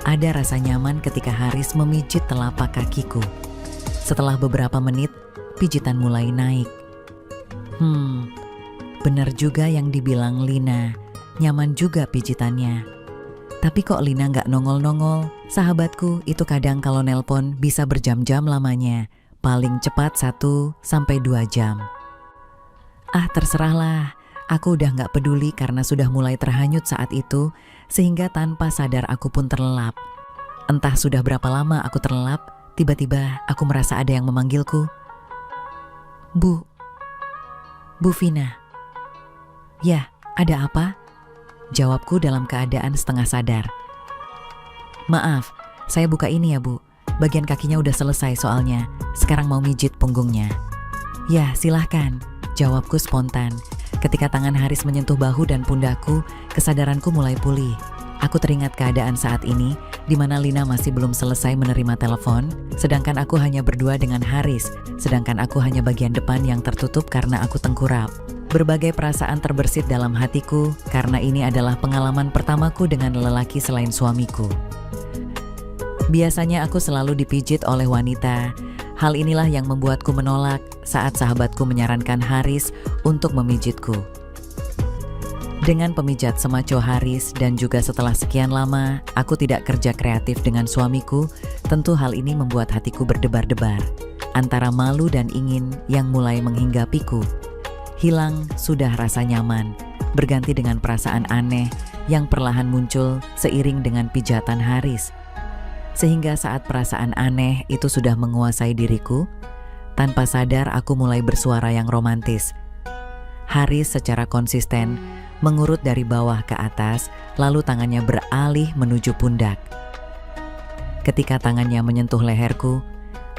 [SPEAKER 1] Ada rasa nyaman ketika Haris memijit telapak kakiku. Setelah beberapa menit, pijitan mulai naik. benar juga yang dibilang Lina, nyaman juga pijitannya. Tapi kok Lina nggak nongol-nongol? Sahabatku itu kadang kalau nelpon bisa berjam-jam lamanya, paling cepat 1-2 jam. Ah terserahlah, aku udah nggak peduli karena sudah mulai terhanyut saat itu, sehingga tanpa sadar aku pun terlelap. Entah sudah berapa lama aku terlelap, tiba-tiba aku merasa ada yang memanggilku. Bu Vina. Ya, ada apa? Jawabku dalam keadaan setengah sadar. Maaf, saya buka ini ya Bu. Bagian kakinya udah selesai soalnya. Sekarang mau mijit punggungnya. Ya, silahkan. Jawabku spontan. Ketika tangan Haris menyentuh bahu dan pundakku, kesadaranku mulai pulih. Aku teringat keadaan saat ini, di mana Lina masih belum selesai menerima telepon, sedangkan aku hanya berdua dengan Haris, sedangkan aku hanya bagian depan yang tertutup karena aku tengkurap. Berbagai perasaan terbersit dalam hatiku, karena ini adalah pengalaman pertamaku dengan lelaki selain suamiku. Biasanya aku selalu dipijit oleh wanita. Hal inilah yang membuatku menolak saat sahabatku menyarankan Haris untuk memijitku. Dengan pemijat semaco Haris dan juga setelah sekian lama aku tidak kerja kreatif dengan suamiku, tentu hal ini membuat hatiku berdebar-debar. Antara malu dan ingin yang mulai menghinggapiku. Hilang sudah rasa nyaman, berganti dengan perasaan aneh yang perlahan muncul seiring dengan pijatan Haris. Sehingga saat perasaan aneh itu sudah menguasai diriku, tanpa sadar aku mulai bersuara yang romantis. Haris secara konsisten mengurut dari bawah ke atas, lalu tangannya beralih menuju pundak. Ketika tangannya menyentuh leherku,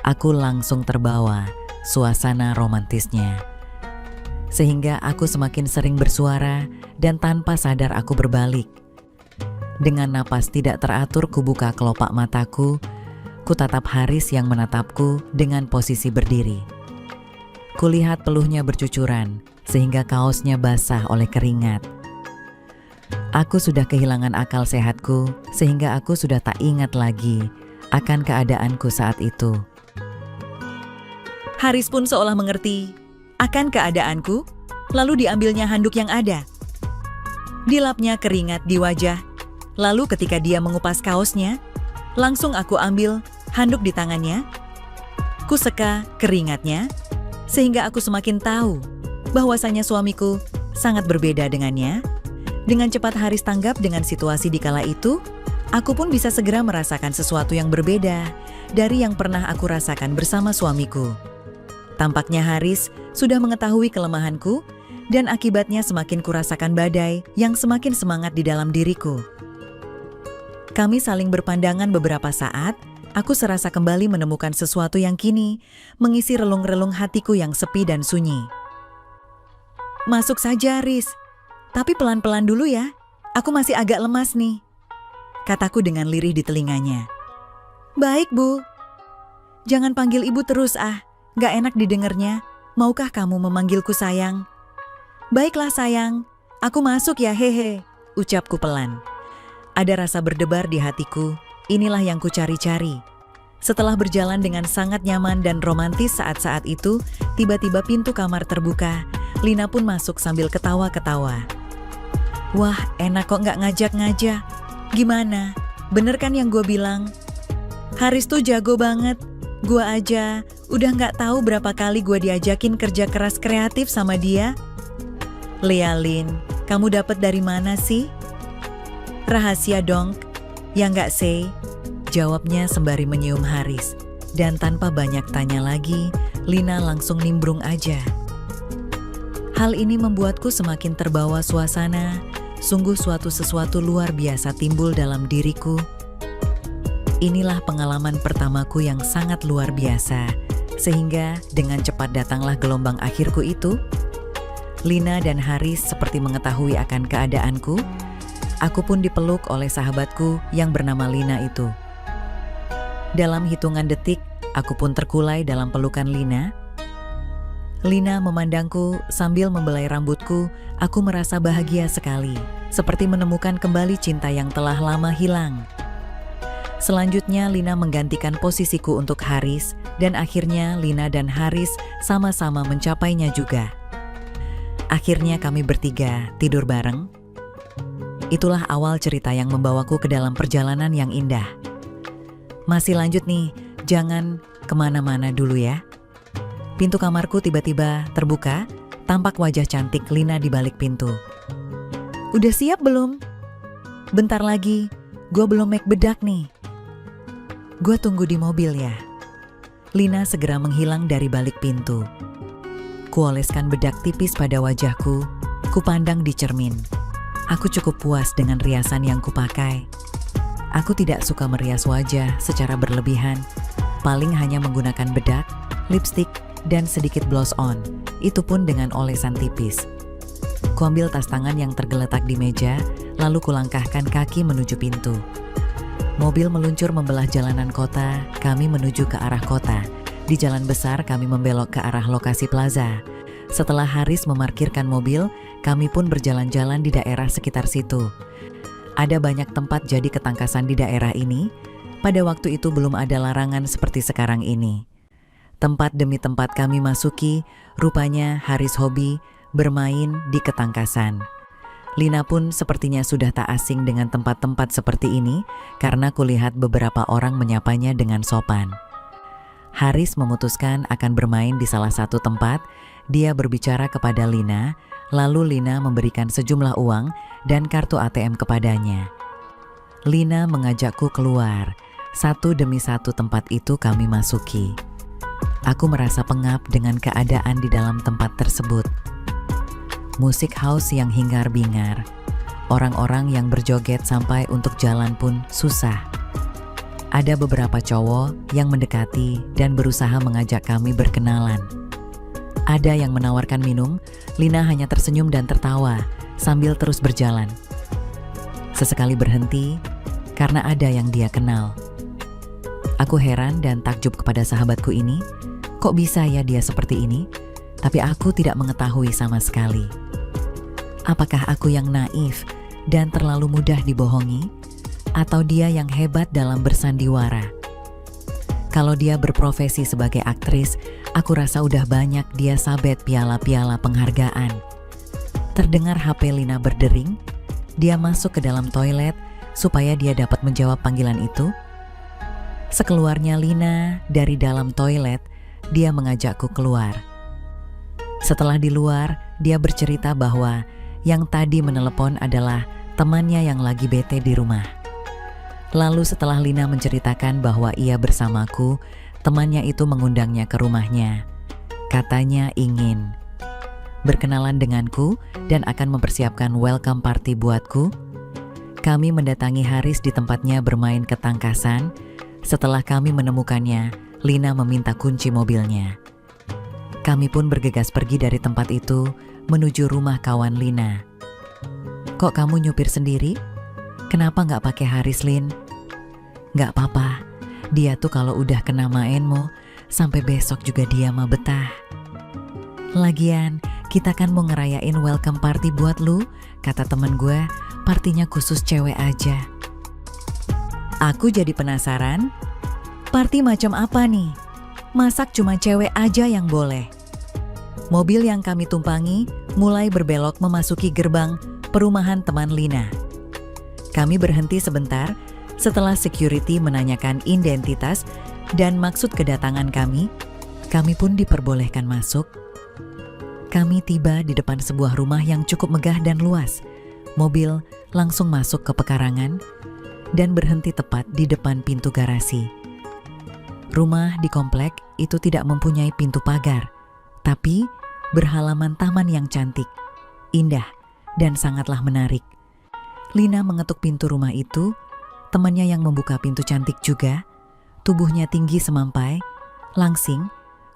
[SPEAKER 1] aku langsung terbawa suasana romantisnya. Sehingga aku semakin sering bersuara dan tanpa sadar aku berbalik. Dengan napas tidak teratur kubuka kelopak mataku, kutatap Haris yang menatapku dengan posisi berdiri. Kulihat peluhnya bercucuran sehingga kaosnya basah oleh keringat. Aku sudah kehilangan akal sehatku sehingga aku sudah tak ingat lagi akan keadaanku saat itu.
[SPEAKER 2] Haris pun seolah mengerti akan keadaanku, lalu diambilnya handuk yang ada. Dilapnya keringat di wajah, lalu ketika dia mengupas kaosnya, langsung aku ambil handuk di tangannya. Kuseka keringatnya, sehingga aku semakin tahu bahwasanya suamiku sangat berbeda dengannya. Dengan cepat Haris tanggap dengan situasi di kala itu, aku pun bisa segera merasakan sesuatu yang berbeda dari yang pernah aku rasakan bersama suamiku. Tampaknya Haris sudah mengetahui kelemahanku dan akibatnya semakin kurasakan badai yang semakin semangat di dalam diriku. Kami saling berpandangan beberapa saat, aku serasa kembali menemukan sesuatu yang kini mengisi relung-relung hatiku yang sepi dan sunyi. Masuk saja, Riz. Tapi pelan-pelan dulu ya, aku masih agak lemas nih, kataku dengan lirih di telinganya. Baik, Bu. Jangan panggil ibu terus gak enak didengarnya. Maukah kamu memanggilku sayang? Baiklah sayang, aku masuk ya hehe, ucapku pelan. Ada rasa berdebar di hatiku, inilah yang ku cari-cari. Setelah berjalan dengan sangat nyaman dan romantis saat-saat itu, tiba-tiba pintu kamar terbuka. Lina pun masuk sambil ketawa-ketawa. Wah, enak kok gak ngajak-ngajak. Gimana? Bener kan yang gue bilang? Haris tuh jago banget. Gue aja udah gak tahu berapa kali gue diajakin kerja keras kreatif sama dia. Lealin, kamu dapat dari mana sih? Rahasia dong, ya gak say? Jawabnya sembari menyium Haris. Dan tanpa banyak tanya lagi, Lina langsung nimbrung aja. Hal ini membuatku semakin terbawa suasana. Sungguh sesuatu luar biasa timbul dalam diriku. Inilah pengalaman pertamaku yang sangat luar biasa, sehingga dengan cepat datanglah gelombang akhirku itu. Lina dan Haris seperti mengetahui akan keadaanku. Aku pun dipeluk oleh sahabatku yang bernama Lina itu. Dalam hitungan detik, aku pun terkulai dalam pelukan Lina. Lina memandangku sambil membelai rambutku. Aku merasa bahagia sekali, seperti menemukan kembali cinta yang telah lama hilang. Selanjutnya Lina menggantikan posisiku untuk Haris, dan akhirnya Lina dan Haris sama-sama mencapainya juga.
[SPEAKER 1] Akhirnya kami bertiga tidur bareng. Itulah awal cerita yang membawaku ke dalam perjalanan yang indah. Masih lanjut nih, jangan kemana-mana dulu ya. Pintu kamarku tiba-tiba terbuka, tampak wajah cantik Lina di balik pintu. Udah siap belum? Bentar lagi, gue belum make bedak nih. Gue tunggu di mobil ya. Lina segera menghilang dari balik pintu. Kuoleskan bedak tipis pada wajahku, kupandang di cermin. Aku cukup puas dengan riasan yang kupakai. Aku tidak suka merias wajah secara berlebihan, paling hanya menggunakan bedak, lipstik, dan sedikit blush on, itu pun dengan olesan tipis. Kuambil tas tangan yang tergeletak di meja, lalu kulangkahkan kaki menuju pintu. Mobil meluncur membelah jalanan kota, kami menuju ke arah kota. Di jalan besar kami membelok ke arah lokasi plaza. Setelah Haris memarkirkan mobil, kami pun berjalan-jalan di daerah sekitar situ. Ada banyak tempat jadi ketangkasan di daerah ini. Pada waktu itu belum ada larangan seperti sekarang ini. Tempat demi tempat kami masuki, rupanya Haris hobi bermain di ketangkasan. Lina pun sepertinya sudah tak asing dengan tempat-tempat seperti ini karena kulihat beberapa orang menyapanya dengan sopan. Haris memutuskan akan bermain di salah satu tempat. Dia berbicara kepada Lina, lalu Lina memberikan sejumlah uang dan kartu ATM kepadanya. Lina mengajakku keluar. Satu demi satu tempat itu kami masuki. Aku merasa pengap dengan keadaan di dalam tempat tersebut. Musik house yang hingar-bingar. Orang-orang yang berjoget sampai untuk jalan pun susah. Ada beberapa cowok yang mendekati dan berusaha mengajak kami berkenalan. Ada yang menawarkan minum, Lina hanya tersenyum dan tertawa sambil terus berjalan. Sesekali berhenti karena ada yang dia kenal. Aku heran dan takjub kepada sahabatku ini. Kok bisa ya dia seperti ini? Tapi aku tidak mengetahui sama sekali. Apakah aku yang naif dan terlalu mudah dibohongi? Atau dia yang hebat dalam bersandiwara? Kalau dia berprofesi sebagai aktris, aku rasa udah banyak dia sabet piala-piala penghargaan. Terdengar HP Lina berdering, dia masuk ke dalam toilet supaya dia dapat menjawab panggilan itu. Sekeluarnya Lina dari dalam toilet, dia mengajakku keluar. Setelah di luar, dia bercerita bahwa yang tadi menelepon adalah temannya yang lagi bete di rumah. Lalu setelah Lina menceritakan bahwa ia bersamaku, temannya itu mengundangnya ke rumahnya. Katanya ingin berkenalan denganku dan akan mempersiapkan welcome party buatku. Kami mendatangi Haris di tempatnya bermain ketangkasan. Setelah kami menemukannya, Lina meminta kunci mobilnya. Kami pun bergegas pergi dari tempat itu menuju rumah kawan Lina. Kok kamu nyupir sendiri? Kenapa nggak pakai Haris, Lin? Nggak apa-apa, dia tuh kalau udah kena mainmu, sampai besok juga dia mah betah. Lagian, kita kan mau ngerayain welcome party buat lu, kata temen gue, partinya khusus cewek aja. Aku jadi penasaran, party macam apa nih? Masak cuma cewek aja yang boleh. Mobil yang kami tumpangi mulai berbelok memasuki gerbang perumahan teman Lina. Kami berhenti sebentar setelah security menanyakan identitas dan maksud kedatangan kami pun diperbolehkan masuk. Kami tiba di depan sebuah rumah yang cukup megah dan luas. Mobil langsung masuk ke pekarangan dan berhenti tepat di depan pintu garasi. Rumah di komplek itu tidak mempunyai pintu pagar, tapi berhalaman taman yang cantik, indah, dan sangatlah menarik. Lina mengetuk pintu rumah itu, temannya yang membuka pintu cantik juga, tubuhnya tinggi semampai, langsing,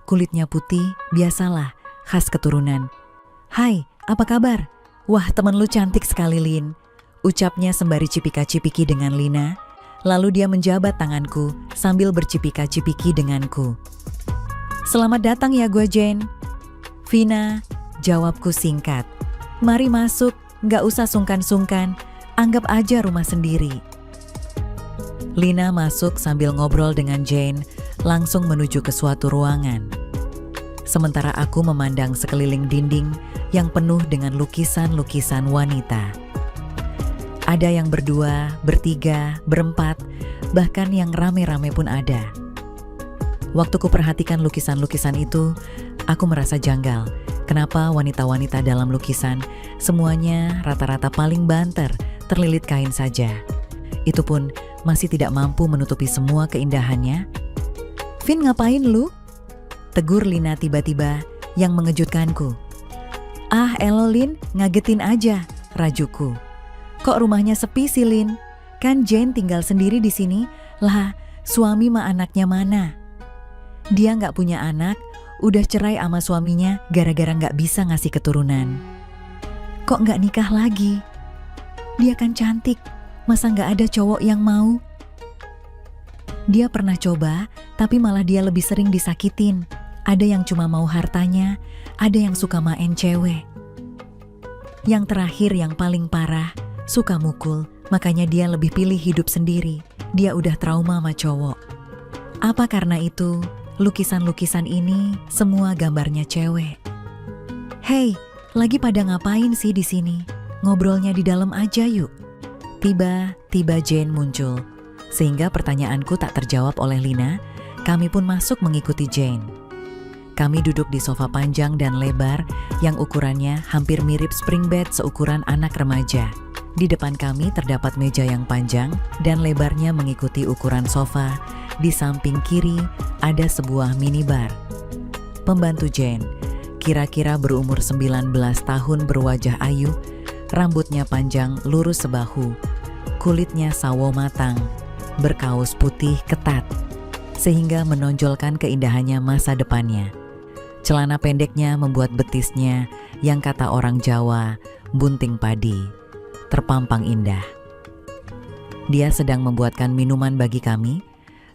[SPEAKER 1] kulitnya putih, biasalah, khas keturunan. Hai, apa kabar? Wah, temen lu cantik sekali, Lin. Ucapnya sembari cipika-cipiki dengan Lina, lalu dia menjabat tanganku sambil bercipika-cipiki denganku. Selamat datang ya gue Jane. Vina, jawabku singkat. Mari masuk, gak usah sungkan-sungkan, anggap aja rumah sendiri. Lina masuk sambil ngobrol dengan Jane, langsung menuju ke suatu ruangan. sementara aku memandang sekeliling dinding yang penuh dengan lukisan-lukisan wanita. Ada yang berdua, bertiga, berempat, bahkan yang rame-rame pun ada. Waktu ku perhatikan lukisan-lukisan itu, aku merasa janggal. Kenapa wanita-wanita dalam lukisan semuanya rata-rata paling banter, terlilit kain saja. Itu pun masih tidak mampu menutupi semua keindahannya. "Vin, ngapain lu?" tegur Lina tiba-tiba yang mengejutkanku. "Ah, elo Lin, ngagetin aja," rajuku. "Kok rumahnya sepi sih, Lin? Kan Jane tinggal sendiri di sini. Lah, suami mah anaknya mana?" "Dia nggak punya anak, udah cerai sama suaminya gara-gara nggak bisa ngasih keturunan." "Kok nggak nikah lagi? Dia kan cantik, masa nggak ada cowok yang mau?" "Dia pernah coba, tapi malah dia lebih sering disakitin. Ada yang cuma mau hartanya, ada yang suka main cewek. Yang terakhir yang paling parah, suka mukul, makanya dia lebih pilih hidup sendiri. Dia udah trauma sama cowok. Apa karena itu, lukisan-lukisan ini semua gambarnya cewek." "Hei, lagi pada ngapain sih di sini? Ngobrolnya di dalam aja yuk." Tiba-tiba Jane muncul. Sehingga pertanyaanku tak terjawab oleh Lina, kami pun masuk mengikuti Jane. Kami duduk di sofa panjang dan lebar yang ukurannya hampir mirip spring bed seukuran anak remaja. Di depan kami terdapat meja yang panjang dan lebarnya mengikuti ukuran sofa. Di samping kiri ada sebuah minibar. Pembantu Jane, kira-kira berumur 19 tahun, berwajah ayu, rambutnya panjang lurus sebahu, kulitnya sawo matang, berkaus putih ketat, sehingga menonjolkan keindahannya masa depannya. Celana pendeknya membuat betisnya, yang kata orang Jawa, bunting padi, terpampang indah. Dia sedang membuatkan minuman bagi kami.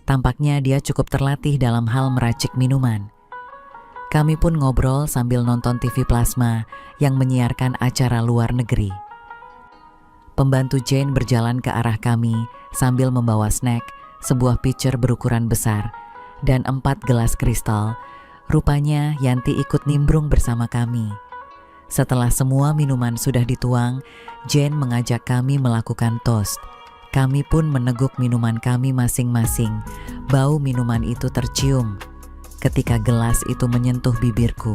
[SPEAKER 1] Tampaknya dia cukup terlatih dalam hal meracik minuman. Kami pun ngobrol sambil nonton TV plasma yang menyiarkan acara luar negeri. Pembantu Jane berjalan ke arah kami sambil membawa snack, sebuah pitcher berukuran besar, dan 4 gelas kristal. Rupanya Yanti ikut nimbrung bersama kami. Setelah semua minuman sudah dituang, Jane mengajak kami melakukan toast. Kami pun meneguk minuman kami masing-masing. Bau minuman itu tercium ketika gelas itu menyentuh bibirku.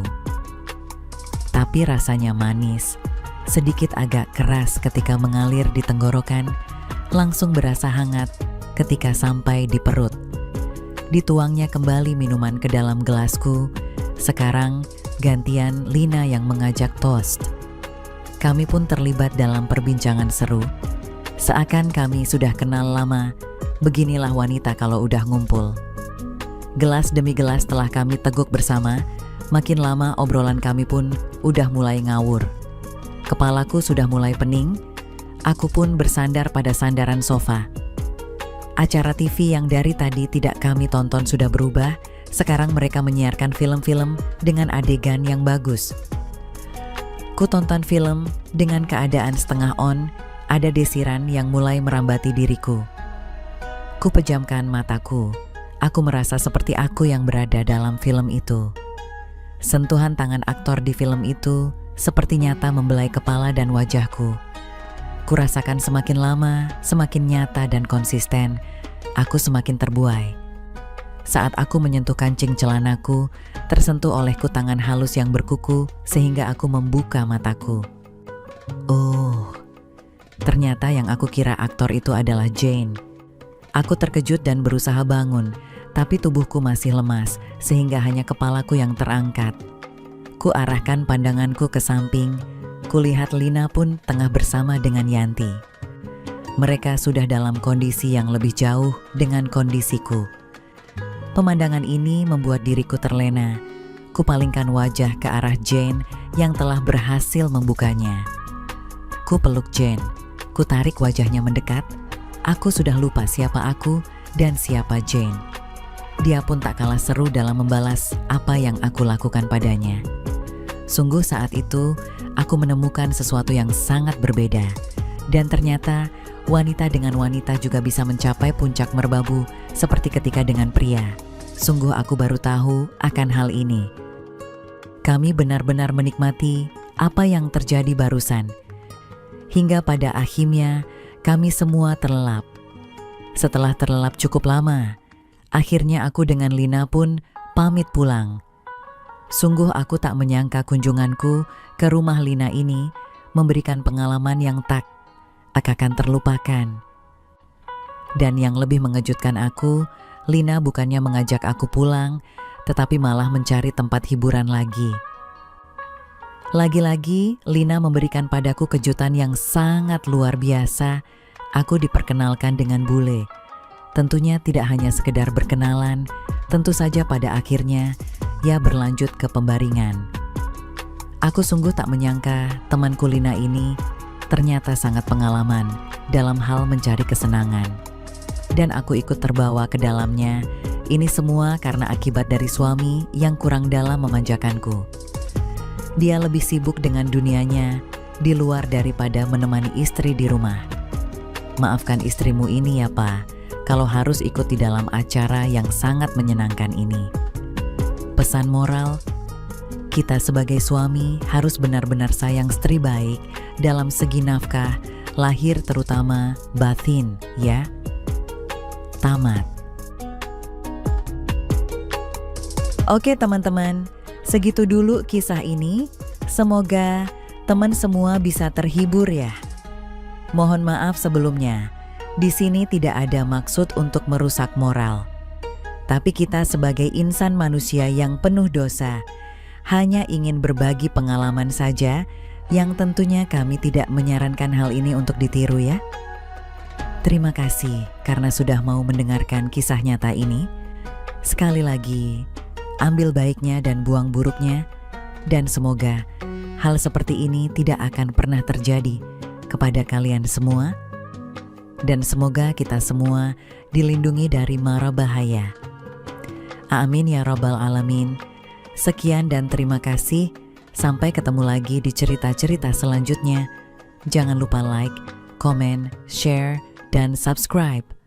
[SPEAKER 1] Tapi rasanya manis, sedikit agak keras ketika mengalir di tenggorokan, langsung berasa hangat ketika sampai di perut. Dituangnya kembali minuman ke dalam gelasku. Sekarang gantian Lina yang mengajak toast. Kami pun terlibat dalam perbincangan seru. Seakan kami sudah kenal lama. Beginilah wanita kalau udah ngumpul. Gelas demi gelas telah kami teguk bersama. Makin lama obrolan kami pun udah mulai ngawur. Kepalaku sudah mulai pening. Aku pun bersandar pada sandaran sofa. Acara TV yang dari tadi tidak kami tonton sudah berubah. Sekarang mereka menyiarkan film-film dengan adegan yang bagus. Ku tonton film dengan keadaan setengah on. Ada desiran yang mulai merambati diriku. Ku pejamkan mataku. Aku merasa seperti aku yang berada dalam film itu. Sentuhan tangan aktor di film itu seperti nyata membelai kepala dan wajahku. Kurasakan semakin lama, semakin nyata dan konsisten, aku semakin terbuai. Saat aku menyentuh kancing celanaku, tersentuh olehku tangan halus yang berkuku sehingga aku membuka mataku. Oh, ternyata yang aku kira aktor itu adalah Jane. Aku terkejut dan berusaha bangun, tapi tubuhku masih lemas sehingga hanya kepalaku yang terangkat. Ku arahkan pandanganku ke samping. Kulihat Lina pun tengah bersama dengan Yanti. Mereka sudah dalam kondisi yang lebih jauh dengan kondisiku. Pemandangan ini membuat diriku terlena. Kupalingkan wajah ke arah Jane yang telah berhasil membukanya. Ku peluk Jane. Ku tarik wajahnya mendekat. Aku sudah lupa siapa aku dan siapa Jane. Dia pun tak kalah seru dalam membalas apa yang aku lakukan padanya. Sungguh saat itu, aku menemukan sesuatu yang sangat berbeda. Dan ternyata, wanita dengan wanita juga bisa mencapai puncak merbabu seperti ketika dengan pria. Sungguh aku baru tahu akan hal ini. Kami benar-benar menikmati apa yang terjadi barusan. Hingga pada akhirnya kami semua terlelap. Setelah terlelap cukup lama, akhirnya aku dengan Lina pun pamit pulang. Sungguh aku tak menyangka kunjunganku ke rumah Lina ini memberikan pengalaman yang tak akan terlupakan. Dan yang lebih mengejutkan aku, Lina bukannya mengajak aku pulang, tetapi malah mencari tempat hiburan lagi. Lagi-lagi, Lina memberikan padaku kejutan yang sangat luar biasa. Aku diperkenalkan dengan bule. Tentunya tidak hanya sekedar berkenalan, tentu saja pada akhirnya ia berlanjut ke pembaringan. Aku sungguh tak menyangka temanku Lina ini ternyata sangat pengalaman dalam hal mencari kesenangan. Dan aku ikut terbawa ke dalamnya. Ini semua karena akibat dari suami yang kurang dalam memanjakanku. Dia lebih sibuk dengan dunianya di luar daripada menemani istri di rumah. Maafkan istrimu ini ya Pak, kalau harus ikut di dalam acara yang sangat menyenangkan ini. Pesan moral, kita sebagai suami harus benar-benar sayang istri baik dalam segi nafkah, lahir terutama batin, ya. Tamat. Oke teman-teman, segitu dulu kisah ini. Semoga teman semua bisa terhibur ya. Mohon maaf sebelumnya. Di sini tidak ada maksud untuk merusak moral. Tapi kita sebagai insan manusia yang penuh dosa, hanya ingin berbagi pengalaman saja, yang tentunya kami tidak menyarankan hal ini untuk ditiru ya. Terima kasih karena sudah mau mendengarkan kisah nyata ini. Sekali lagi, ambil baiknya dan buang buruknya, dan semoga hal seperti ini tidak akan pernah terjadi kepada kalian semua. Dan semoga kita semua dilindungi dari mara bahaya. Amin ya rabbal alamin. Sekian dan terima kasih. Sampai ketemu lagi di cerita-cerita selanjutnya. Jangan lupa like, komen, share, dan subscribe.